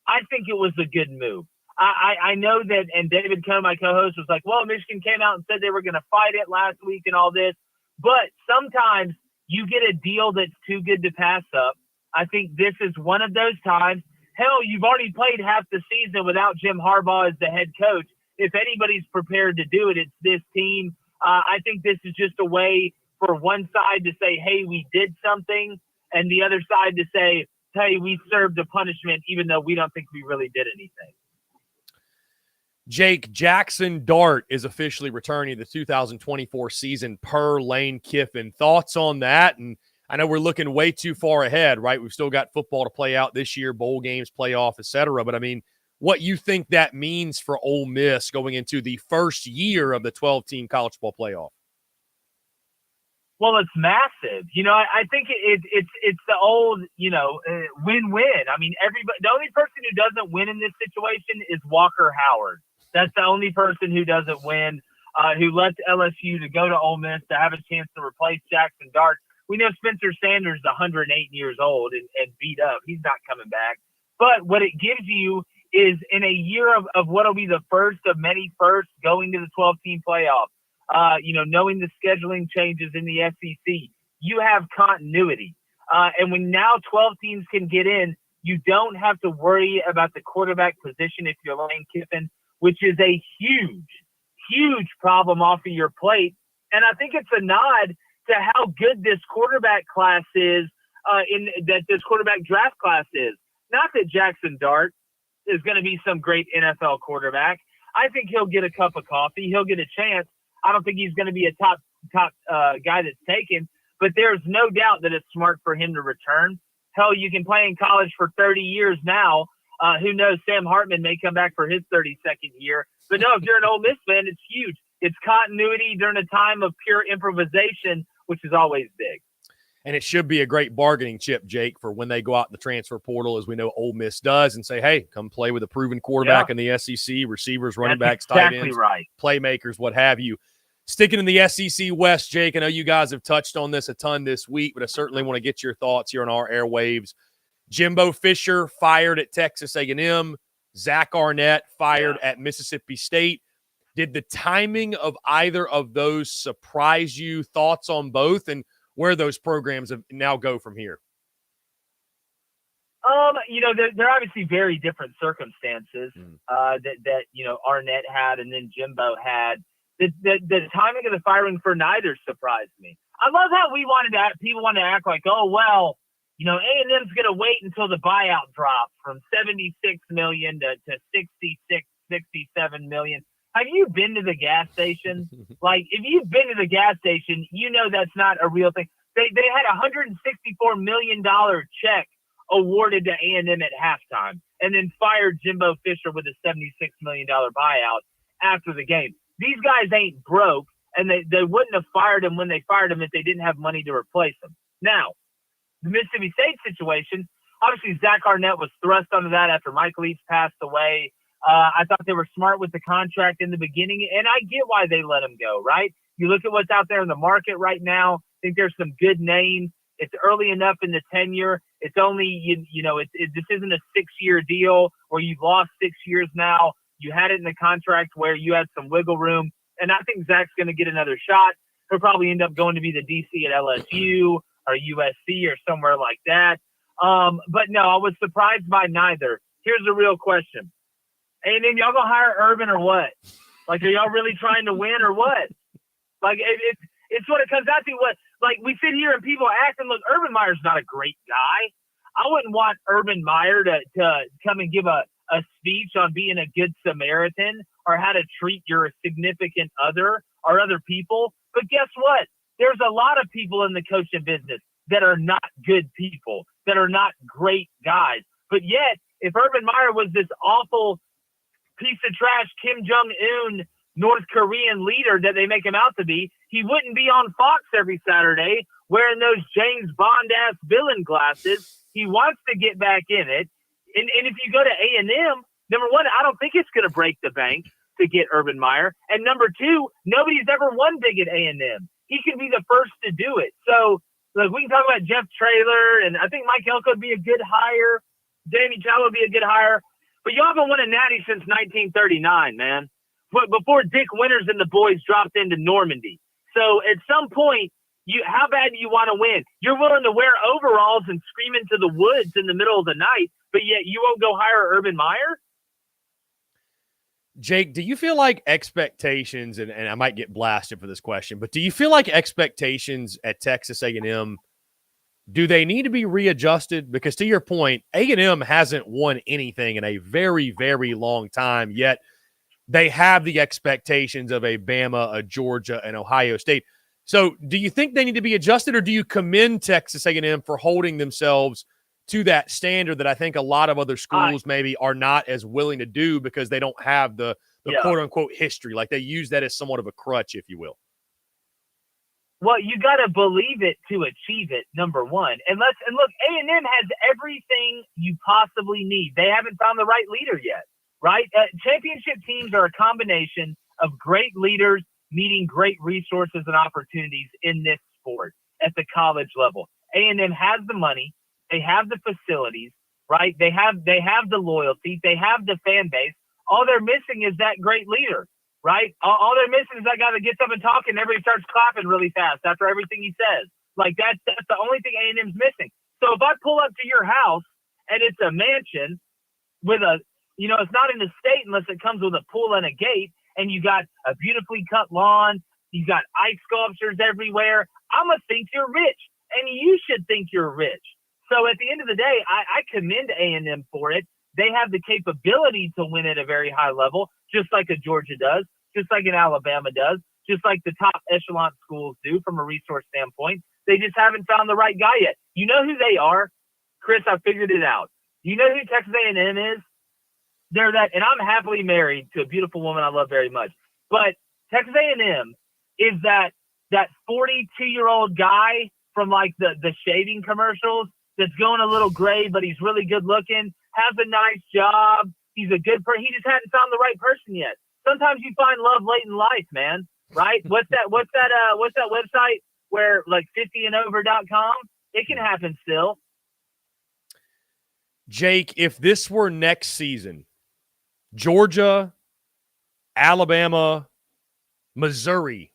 I think it was a good move. I know that, and David Cohn, my co-host, was like, well, Michigan came out and said they were going to fight it last week and all this. But sometimes you get a deal that's too good to pass up. I think this is one of those times. Hell, you've already played half the season without Jim Harbaugh as the head coach. If anybody's prepared to do it, it's this team. I think this is just a way for one side to say, hey, we did something, and the other side to say, hey, we served a punishment, even though we don't think we really did anything. Jake, Jackson Dart is officially returning the 2024 season per Lane Kiffin. Thoughts on that? And I know we're looking way too far ahead, right? We've still got football to play out this year, bowl games, playoff, et cetera. But, I mean, what you think that means for Ole Miss going into the first year of the 12-team college football playoff? Well, it's massive. You know, I think it's the old, win-win. I mean, the only person who doesn't win in this situation is Walker Howard. That's the only person who doesn't win, who left LSU to go to Ole Miss to have a chance to replace Jackson Dart. We know Spencer Sanders is 108 years old and beat up. He's not coming back. But what it gives you is in a year of what will be the first of many firsts going to the 12-team playoff, knowing the scheduling changes in the SEC, you have continuity. And when now 12 teams can get in, you don't have to worry about the quarterback position if you're Lane Kiffin, which is a huge, huge problem off of your plate. And I think it's a nod to how good this quarterback class is, this quarterback draft class is. Not that Jackson Dart is going to be some great NFL quarterback. I think he'll get a cup of coffee. He'll get a chance. I don't think he's going to be a top guy that's taken, but there's no doubt that it's smart for him to return. Hell, you can play in college for 30 years now. Who knows? Sam Hartman may come back for his 32nd year. But no, if you're an Ole Miss fan, it's huge. It's continuity during a time of pure improvisation, which is always big. And it should be a great bargaining chip, Jake, for when they go out in the transfer portal, as we know Ole Miss does, and say, hey, come play with a proven quarterback in the SEC, receivers, running backs, tight ends, playmakers, what have you. Sticking in the SEC West, Jake, I know you guys have touched on this a ton this week, but I certainly want to get your thoughts here on our airwaves. Jimbo Fisher fired at Texas A&M. Zach Arnett fired at Mississippi State. Did the timing of either of those surprise you? Thoughts on both and where those programs have now go from here? They're obviously very different circumstances that Arnett had and then Jimbo had. The timing of the firing for neither surprised me. I love how people wanted to act like, oh, well, A&M's going to wait until the buyout drops from $76 million to $66, $67 million. Have you been to the gas station? Like, if you've been to the gas station, you know that's not a real thing. They had a $164 million check awarded to A&M at halftime and then fired Jimbo Fisher with a $76 million buyout after the game. These guys ain't broke, and they wouldn't have fired him when they fired him if they didn't have money to replace him. Now, the Mississippi State situation, obviously Zach Arnett was thrust onto that after Mike Leach passed away. I thought they were smart with the contract in the beginning, and I get why they let him go, right? You look at what's out there in the market right now. I think there's some good names. It's early enough in the tenure. It's only, this isn't a 6-year deal where you've lost 6 years now. You had it in the contract where you had some wiggle room, and I think Zach's going to get another shot. He'll probably end up going to be the DC at LSU or USC or somewhere like that. But no, I was surprised by neither. Here's the real question. And then y'all gonna hire Urban or what? Like, are y'all really trying to win or what? Like, it's what it comes out to. What, like, we sit here and people act and look, Urban Meyer's not a great guy. I wouldn't want Urban Meyer to come and give a speech on being a good Samaritan or how to treat your significant other or other people. But guess what? There's a lot of people in the coaching business that are not good people, that are not great guys. But yet, if Urban Meyer was this awful piece of trash Kim Jong-un North Korean leader that they make him out to be, he wouldn't be on Fox every Saturday wearing those James Bond-ass villain glasses. He wants to get back in it. And if you go to A&M, number one, I don't think it's going to break the bank to get Urban Meyer. And number two, nobody's ever won big at A&M. He can be the first to do it. So, look, we can talk about Jeff Traylor, and I think Mike Elko would be a good hire. Danny Chow would be a good hire. But you haven't won a natty since 1939, man. But before Dick Winters and the boys dropped into Normandy. So at some point, how bad do you want to win? You're willing to wear overalls and scream into the woods in the middle of the night, but yet you won't go hire Urban Meyer? Jake, do you feel like expectations, and I might get blasted for this question, but do you feel like expectations at Texas A&M, do they need to be readjusted? Because to your point, A&M hasn't won anything in a very, very long time, yet they have the expectations of a Bama, a Georgia, and Ohio State. So do you think they need to be adjusted, or do you commend Texas A&M for holding themselves to that standard that I think a lot of other schools maybe are not as willing to do because they don't have the quote-unquote history? Like, they use that as somewhat of a crutch, if you will. Well, you got to believe it to achieve it, number one. And look, A&M has everything you possibly need. They haven't found the right leader yet, right? Championship teams are a combination of great leaders meeting great resources and opportunities in this sport at the college level. A&M has the money. They have the facilities, right? They have the loyalty. They have the fan base. All they're missing is that great leader. Right? All they're missing is that guy that gets up and talking and everybody starts clapping really fast after everything he says. Like, that's the only thing A&M's missing. So if I pull up to your house and it's a mansion with it's not in the state unless it comes with a pool and a gate, and you got a beautifully cut lawn, you got ice sculptures everywhere, I'm going to think you're rich, and you should think you're rich. So at the end of the day, I commend A&M for it. They have the capability to win at a very high level, just like a Georgia does, just like an Alabama does, just like the top echelon schools do from a resource standpoint. They just haven't found the right guy yet. You know who they are? Chris, I figured it out. You know who Texas A&M is? they're that, and I'm happily married to a beautiful woman I love very much. But Texas A&M is that 42-year-old guy from like the shaving commercials that's going a little gray, but he's really good looking, has a nice job. He's a good person. He just hadn't found the right person yet. Sometimes you find love late in life, man. Right? What's that website where like 50andover.com? It can happen still. Jake, if this were next season, Georgia, Alabama, Missouri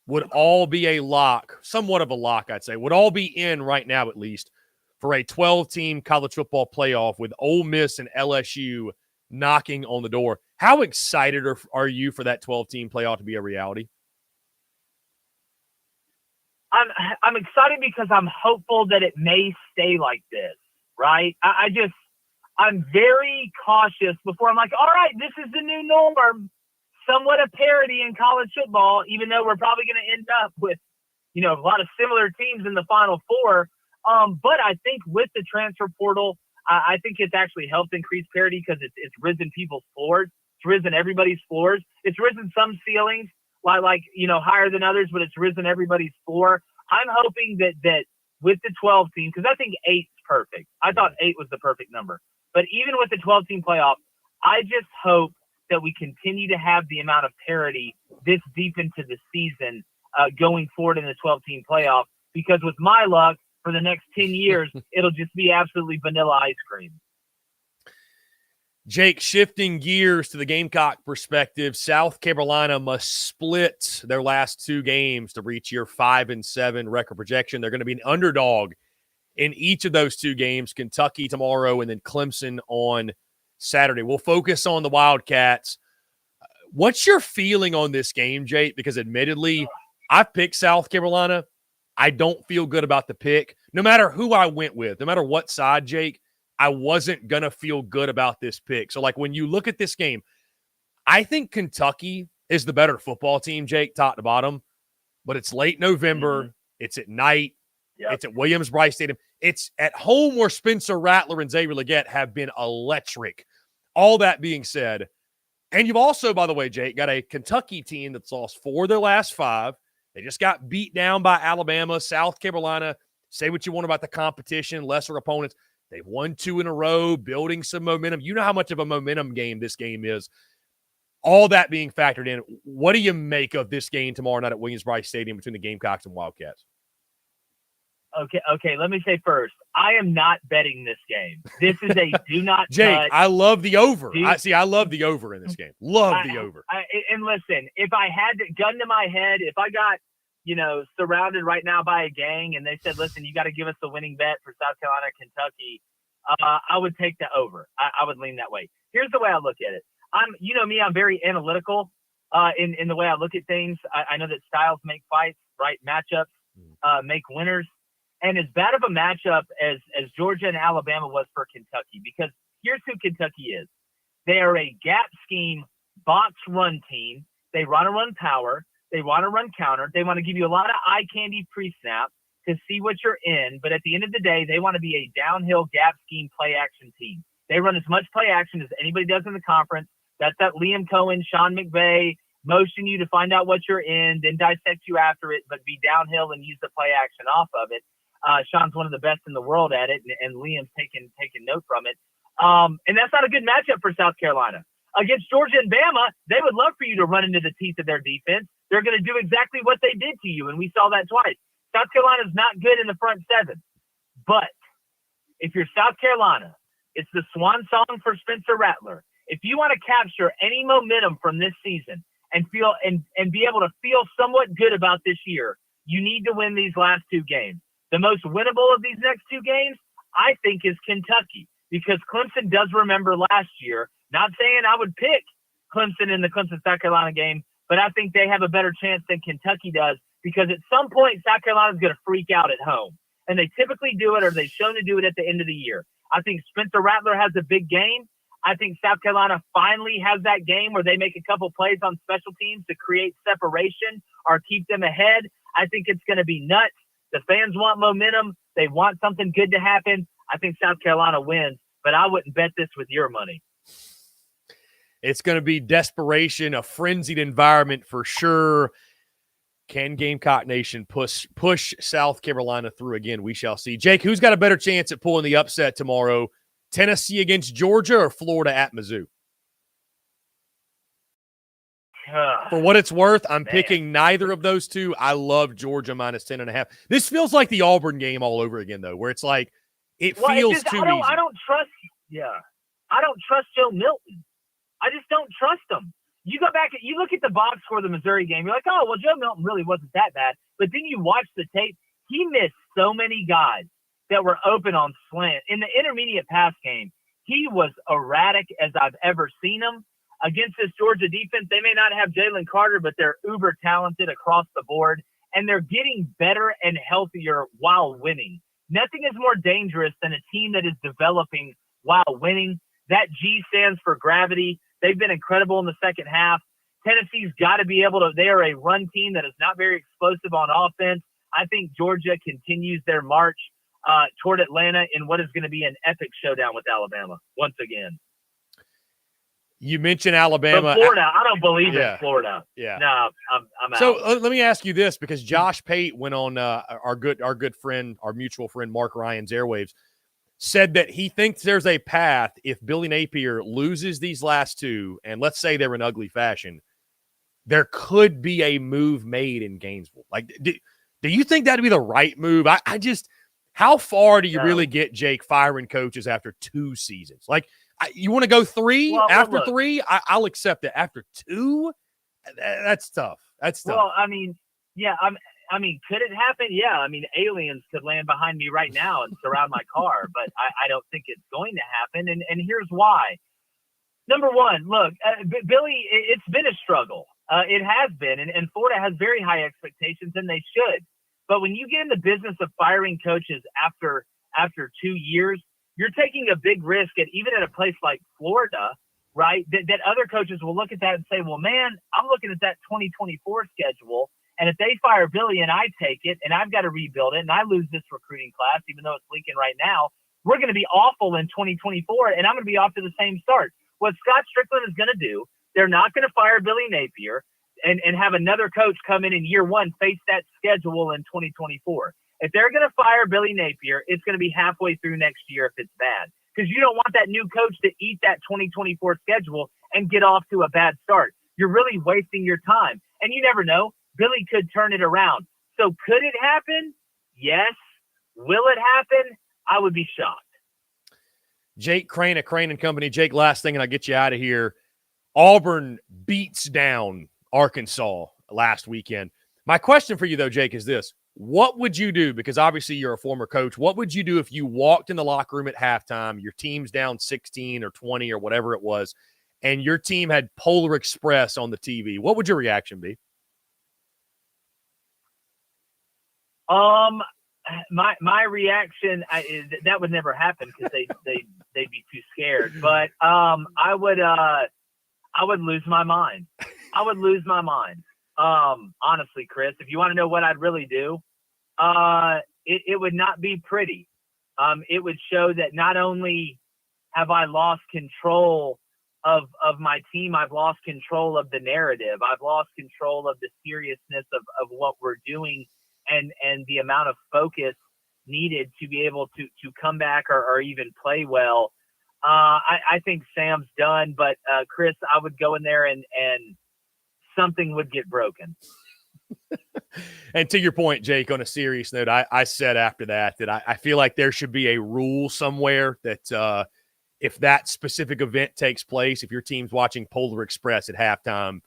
would all be a lock, somewhat of a lock, I'd say, would all be in right now at least for a 12-team college football playoff with Ole Miss and LSU knocking on the door. How excited are you for that 12-team playoff to be a reality? I'm excited because I'm hopeful that it may stay like this, right? I'm very cautious before I'm like, all right, this is the new norm, somewhat a parity in college football, even though we're probably going to end up with, a lot of similar teams in the Final Four. But I think with the transfer portal, I think it's actually helped increase parity because it's risen people's floors. It's risen everybody's floors. It's risen some ceilings, like higher than others, but it's risen everybody's floor. I'm hoping that with the 12 team, because I think 8's perfect. I thought 8 was the perfect number. But even with the 12-team playoff, I just hope that we continue to have the amount of parity this deep into the season going forward in the 12-team playoff, because with my luck, for the next 10 years, it'll just be absolutely vanilla ice cream. Jake, shifting gears to the Gamecock perspective, South Carolina must split their last 2 games to reach your 5-7 record projection. They're going to be an underdog in each of those 2 games, Kentucky tomorrow and then Clemson on Saturday. We'll focus on the Wildcats. What's your feeling on this game, Jake? Because admittedly, I've picked South Carolina. I don't feel good about the pick. No matter who I went with, no matter what side, Jake, I wasn't going to feel good about this pick. So, when you look at this game, I think Kentucky is the better football team, Jake, top to bottom. But it's late November. Mm-hmm. It's at night. Yep. It's at Williams-Brice Stadium. It's at home where Spencer Rattler and Xavier Legette have been electric. All that being said, and you've also, by the way, Jake, got a Kentucky team that's lost 4 of their last 5. They just got beat down by Alabama, South Carolina. Say what you want about the competition, lesser opponents. They've won 2 in a row, building some momentum. You know how much of a momentum game this game is. All that being factored in, what do you make of this game tomorrow night at Williams-Brice Stadium between the Gamecocks and Wildcats? Okay. Let me say first, I am not betting this game. This is a do not Jake, touch. I love the over. I love the over in this game. Love the over. And listen, if I had the gun to my head, if I got, surrounded right now by a gang and they said, listen, you got to give us the winning bet for South Carolina, Kentucky, I would take the over. I would lean that way. Here's the way I look at it. I'm very analytical in the way I look at things. I know that styles make fights, right? Matchups make winners. And as bad of a matchup as Georgia and Alabama was for Kentucky, because here's who Kentucky is. They are a gap scheme, box run team. They run power. They want to run counter. They want to give you a lot of eye candy pre-snap to see what you're in. But at the end of the day, they want to be a downhill gap scheme play action team. They run as much play action as anybody does in the conference. That's that Liam Cohen, Sean McVay, motion you to find out what you're in, then dissect you after it, but be downhill and use the play action off of it. Sean's one of the best in the world at it, and Liam's taking note from it. And that's not a good matchup for South Carolina. Against Georgia and Bama, they would love for you to run into the teeth of their defense. They're going to do exactly what they did to you, and we saw that twice. South Carolina's not good in the front 7. But if you're South Carolina, it's the swan song for Spencer Rattler. If you want to capture any momentum from this season and feel and be able to feel somewhat good about this year, you need to win these last 2 games. The most winnable of these next 2 games, I think, is Kentucky, because Clemson does remember last year. Not saying I would pick Clemson in the Clemson-South Carolina game, but I think they have a better chance than Kentucky does, because at some point South Carolina is going to freak out at home. And they typically do it, or they've shown to do it at the end of the year. I think Spencer Rattler has a big game. I think South Carolina finally has that game where they make a couple plays on special teams to create separation or keep them ahead. I think it's going to be nuts. The fans want momentum. They want something good to happen. I think South Carolina wins, but I wouldn't bet this with your money. It's going to be desperation, a frenzied environment for sure. Can Gamecock Nation push South Carolina through again? We shall see. Jake, who's got a better chance at pulling the upset tomorrow? Tennessee against Georgia or Florida at Mizzou? For what it's worth, I'm picking neither of those two. I love Georgia minus 10.5. This feels like the Auburn game all over again, though, where it's like it feels too easy. I don't trust Joe Milton. I just don't trust him. You go back, you look at the box score of the Missouri game, you're like, oh, well, Joe Milton really wasn't that bad. But then you watch the tape, he missed so many guys that were open on slant. In the intermediate pass game, he was erratic as I've ever seen him. Against this Georgia defense, they may not have Jalen Carter, but they're uber talented across the board, and they're getting better and healthier while winning. Nothing is more dangerous than a team that is developing while winning. That G stands for gravity. They've been incredible in the second half. Tennessee's got to be able to – they are a run team that is not very explosive on offense. I think Georgia continues their march toward Atlanta in what is going to be an epic showdown with Alabama once again. You mentioned Alabama. But Florida, I don't believe in Florida. Yeah. No, I'm out. So let me ask you this, because Josh Pate went on our good friend, our mutual friend Mark Ryan's airwaves, said that he thinks there's a path if Billy Napier loses these last two, and let's say they're in ugly fashion, there could be a move made in Gainesville. Like, do you think that'd be the right move? I just, how far do you really get, Jake, firing coaches after 2 seasons? Like, you want to go 3 after 3? I'll accept it. After 2, that's tough. That's tough. Well, I mean, could it happen? Yeah. I mean, aliens could land behind me right now and surround my car, but I don't think it's going to happen. And here's why. Number one, look, Billy, it's been a struggle. It has been, and Florida has very high expectations, and they should. But when you get in the business of firing coaches after 2 years, you're taking a big risk even at a place like Florida, right? That other coaches will look at that and say, well, man, I'm looking at that 2024 schedule. And if they fire Billy and I take it and I've got to rebuild it and I lose this recruiting class, even though it's leaking right now, we're going to be awful in 2024 and I'm going to be off to the same start. What Scott Strickland is going to do, they're not going to fire Billy Napier and have another coach come in year one, face that schedule in 2024. If they're going to fire Billy Napier, it's going to be halfway through next year if it's bad. Because you don't want that new coach to eat that 2024 schedule and get off to a bad start. You're really wasting your time. And you never know. Billy could turn it around. So could it happen? Yes. Will it happen? I would be shocked. Jake Crane at Crane & Company. Jake, last thing, and I'll get you out of here. Auburn beats down Arkansas last weekend. My question for you, though, Jake, is this. What would you do? Because obviously you're a former coach. What would you do if you walked in the locker room at halftime, your team's down 16 or 20 or whatever it was, and your team had Polar Express on the TV? What would your reaction be? My reaction is that would never happen because they'd be too scared. But I would lose my mind. I would lose my mind. Honestly, Chris, if you want to know what I'd really do, it would not be pretty. It would show that not only have I lost control of my team, I've lost control of the narrative. I've lost control of the seriousness of what we're doing and the amount of focus needed to be able to come back or even play well. I think Sam's done, but Chris, I would go in there and something would get broken. And to your point, Jake, on a serious note, I said after that I feel like there should be a rule somewhere that if that specific event takes place, if your team's watching Polar Express at halftime,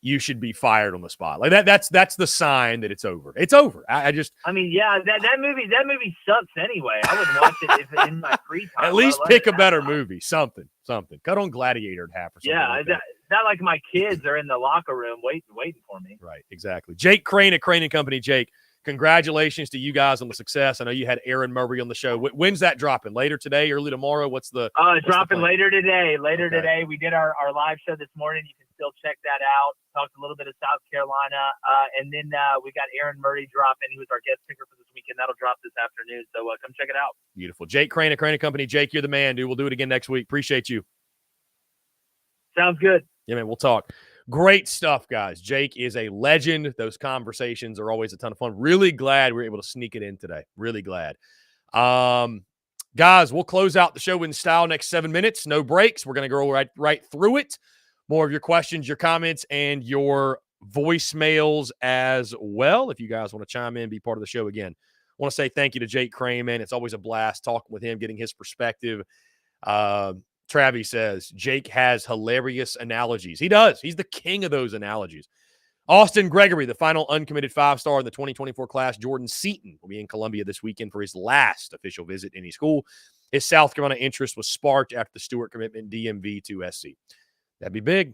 you should be fired on the spot. Like that's the sign that it's over. It's over. I mean, yeah, that movie sucks anyway. I would watch it if in my free time. At least pick a better movie. Something. Cut on Gladiator at half or something. Yeah, like that. It's not like my kids are in the locker room waiting for me. Right, exactly. Jake Crane at Crane & Company. Jake, congratulations to you guys on the success. I know you had Aaron Murray on the show. When's that dropping? Later today, early tomorrow? What's dropping later today. Okay. Today. We did our live show this morning. You can still check that out. Talked a little bit of South Carolina. And then we got Aaron Murray dropping. He was our guest picker for this weekend. That'll drop this afternoon. So come check it out. Beautiful. Jake Crane at Crane & Company. Jake, you're the man, dude. We'll do it again next week. Appreciate you. Sounds good. Yeah, man, we'll talk. Great stuff, guys. Jake is a legend. Those conversations are always a ton of fun. Really glad we were able to sneak it in today. Really glad. Guys, we'll close out the show in style next 7 minutes. No breaks. We're going to go right through it. More of your questions, your comments, and your voicemails as well. If you guys want to chime in, be part of the show again. I want to say thank you to Jake Crane, man. It's always a blast talking with him, getting his perspective. Travis says, Jake has hilarious analogies. He does. He's the king of those analogies. Austin Gregory, the final uncommitted 5-star in the 2024 class. Jordan Seaton will be in Columbia this weekend for his last official visit in his school. His South Carolina interest was sparked after the Stewart commitment DMV to SC. That'd be big.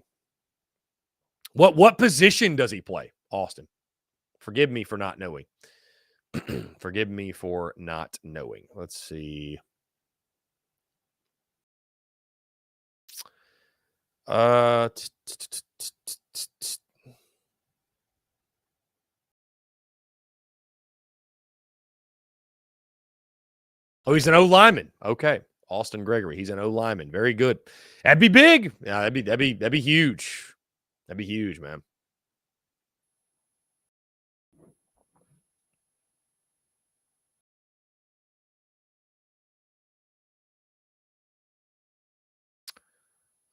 What position does he play, Austin? Forgive me for not knowing. Forgive me for not knowing. Let's see. Oh, he's an O lineman. Okay, Austin Gregory. He's an O lineman. Very good. That'd be big. Yeah, that'd be huge. That'd be huge, man.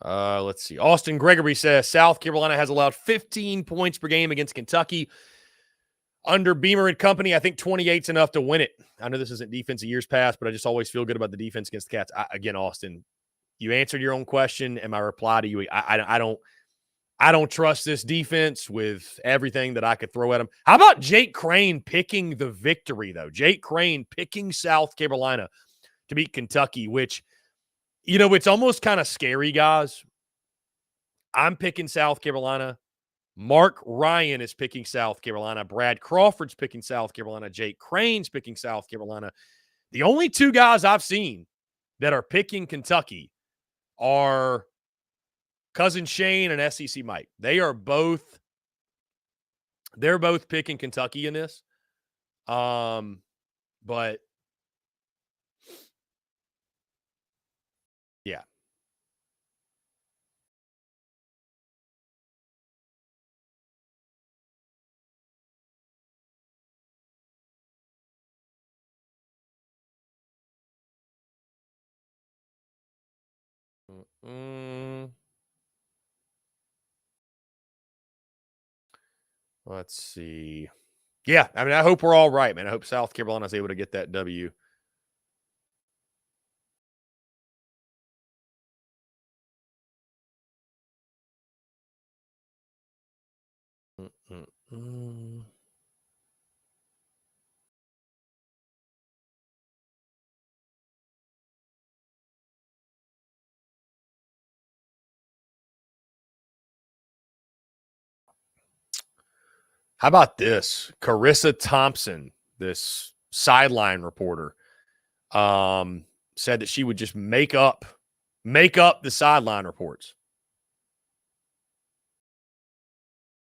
Let's see. Austin Gregory says South Carolina has allowed 15 points per game against Kentucky. Under Beamer and company, I think 28's enough to win it. I know this isn't defense of years past, but I just always feel good about the defense against the Cats. Again, Austin, you answered your own question, and my reply to you, I don't trust this defense with everything that I could throw at them. How about Jake Crane picking the victory, though? Jake Crane picking South Carolina to beat Kentucky, which, you know, it's almost kind of scary, guys. I'm picking South Carolina. Mark Ryan is picking South Carolina. Brad Crawford's picking South Carolina. Jake Crane's picking South Carolina. The only two guys I've seen that are picking Kentucky are Cousin Shane and SEC Mike. They're both picking Kentucky in this. But yeah. Let's see. Yeah, I mean, I hope we're all right, man. I hope South Carolina's able to get that W. How about this? Carissa Thompson, this sideline reporter, said that she would just make up the sideline reports.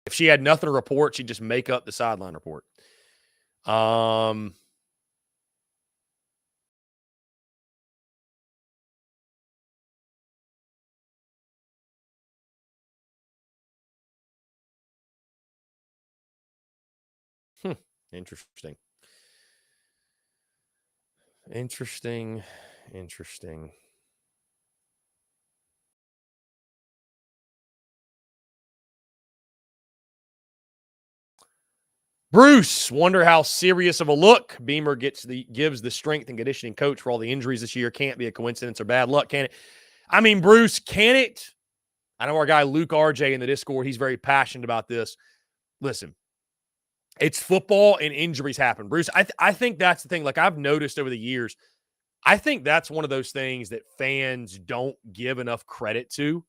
If she had nothing to report, she'd just make up the sideline report. Interesting. Bruce, wonder how serious of a look Beamer gives the strength and conditioning coach for all the injuries this year. Can't be a coincidence or bad luck, can it? I mean, Bruce, can it? I know our guy Luke RJ in the Discord, he's very passionate about this. Listen, it's football and injuries happen. Bruce, I think that's the thing. Like I've noticed over the years, I think that's one of those things that fans don't give enough credit to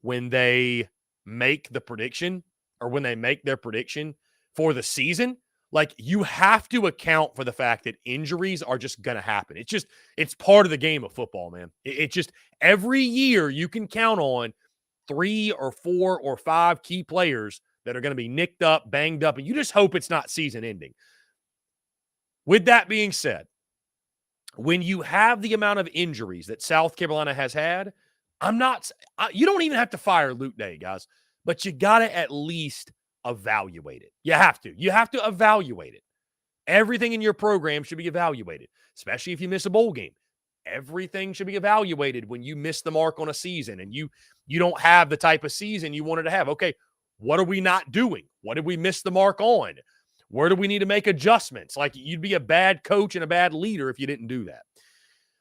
when they make the prediction or when they make their prediction for the season. Like you have to account for the fact that injuries are just going to happen. It's part of the game of football, man. It just every year you can count on 3 or 4 or 5 key players that are going to be nicked up, banged up, and you just hope it's not season ending. With that being said, when you have the amount of injuries that South Carolina has had, You don't even have to fire Luke Day, guys, but you got to at least evaluate it. You have to. You have to evaluate it. Everything in your program should be evaluated, especially if you miss a bowl game. Everything should be evaluated when you miss the mark on a season and you don't have the type of season you wanted to have. Okay, what are we not doing? What did we miss the mark on? Where do we need to make adjustments? Like, you'd be a bad coach and a bad leader if you didn't do that.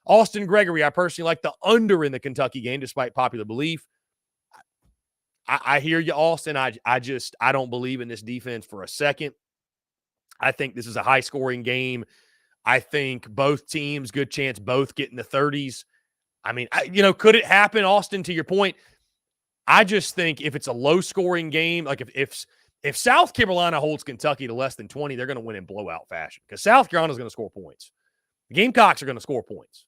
Austin Gregory, I personally like the under in the Kentucky game, despite popular belief. I hear you, Austin. I don't believe in this defense for a second. I think this is a high-scoring game. I think both teams, good chance both get in the 30s. I mean, could it happen, Austin, to your point? I just think if it's a low-scoring game, like if South Carolina holds Kentucky to less than 20, they're going to win in blowout fashion because South Carolina is going to score points. The Gamecocks are going to score points.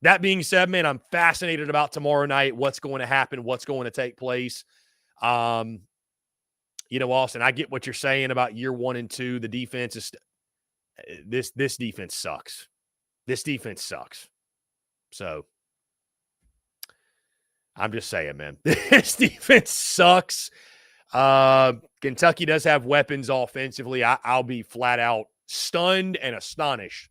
That being said, man, I'm fascinated about tomorrow night, what's going to happen, what's going to take place. Austin, I get what you're saying about year 1 and 2. The defense is this defense sucks. This defense sucks. So I'm just saying, man, this defense sucks. Kentucky does have weapons offensively. I'll be flat out stunned and astonished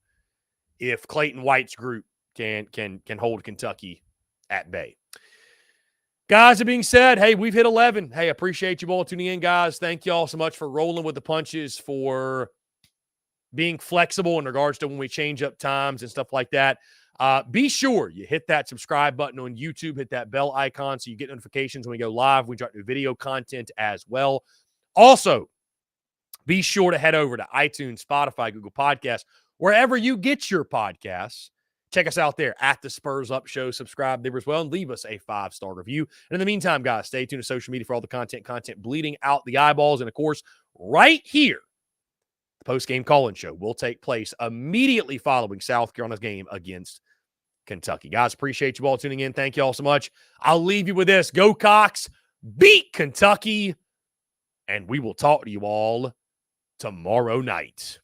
if Clayton White's group can hold Kentucky at bay. Guys, that being said, hey, we've hit 11. Hey, appreciate you all tuning in, guys. Thank you all so much for rolling with the punches, for being flexible in regards to when we change up times and stuff like that. Be sure you hit that subscribe button on YouTube, hit that bell icon so you get notifications when we go live. We drop new video content as well. Also, be sure to head over to iTunes, Spotify, Google Podcasts, wherever you get your podcasts. Check us out there at the Spurs Up Show. Subscribe there as well and leave us a 5-star review. And in the meantime, guys, stay tuned to social media for all the content bleeding out the eyeballs. And, of course, right here, the post-game call-in show will take place immediately following South Carolina's game against Kentucky. Guys, appreciate you all tuning in. Thank you all so much. I'll leave you with this. Go Cox, beat Kentucky, and we will talk to you all tomorrow night.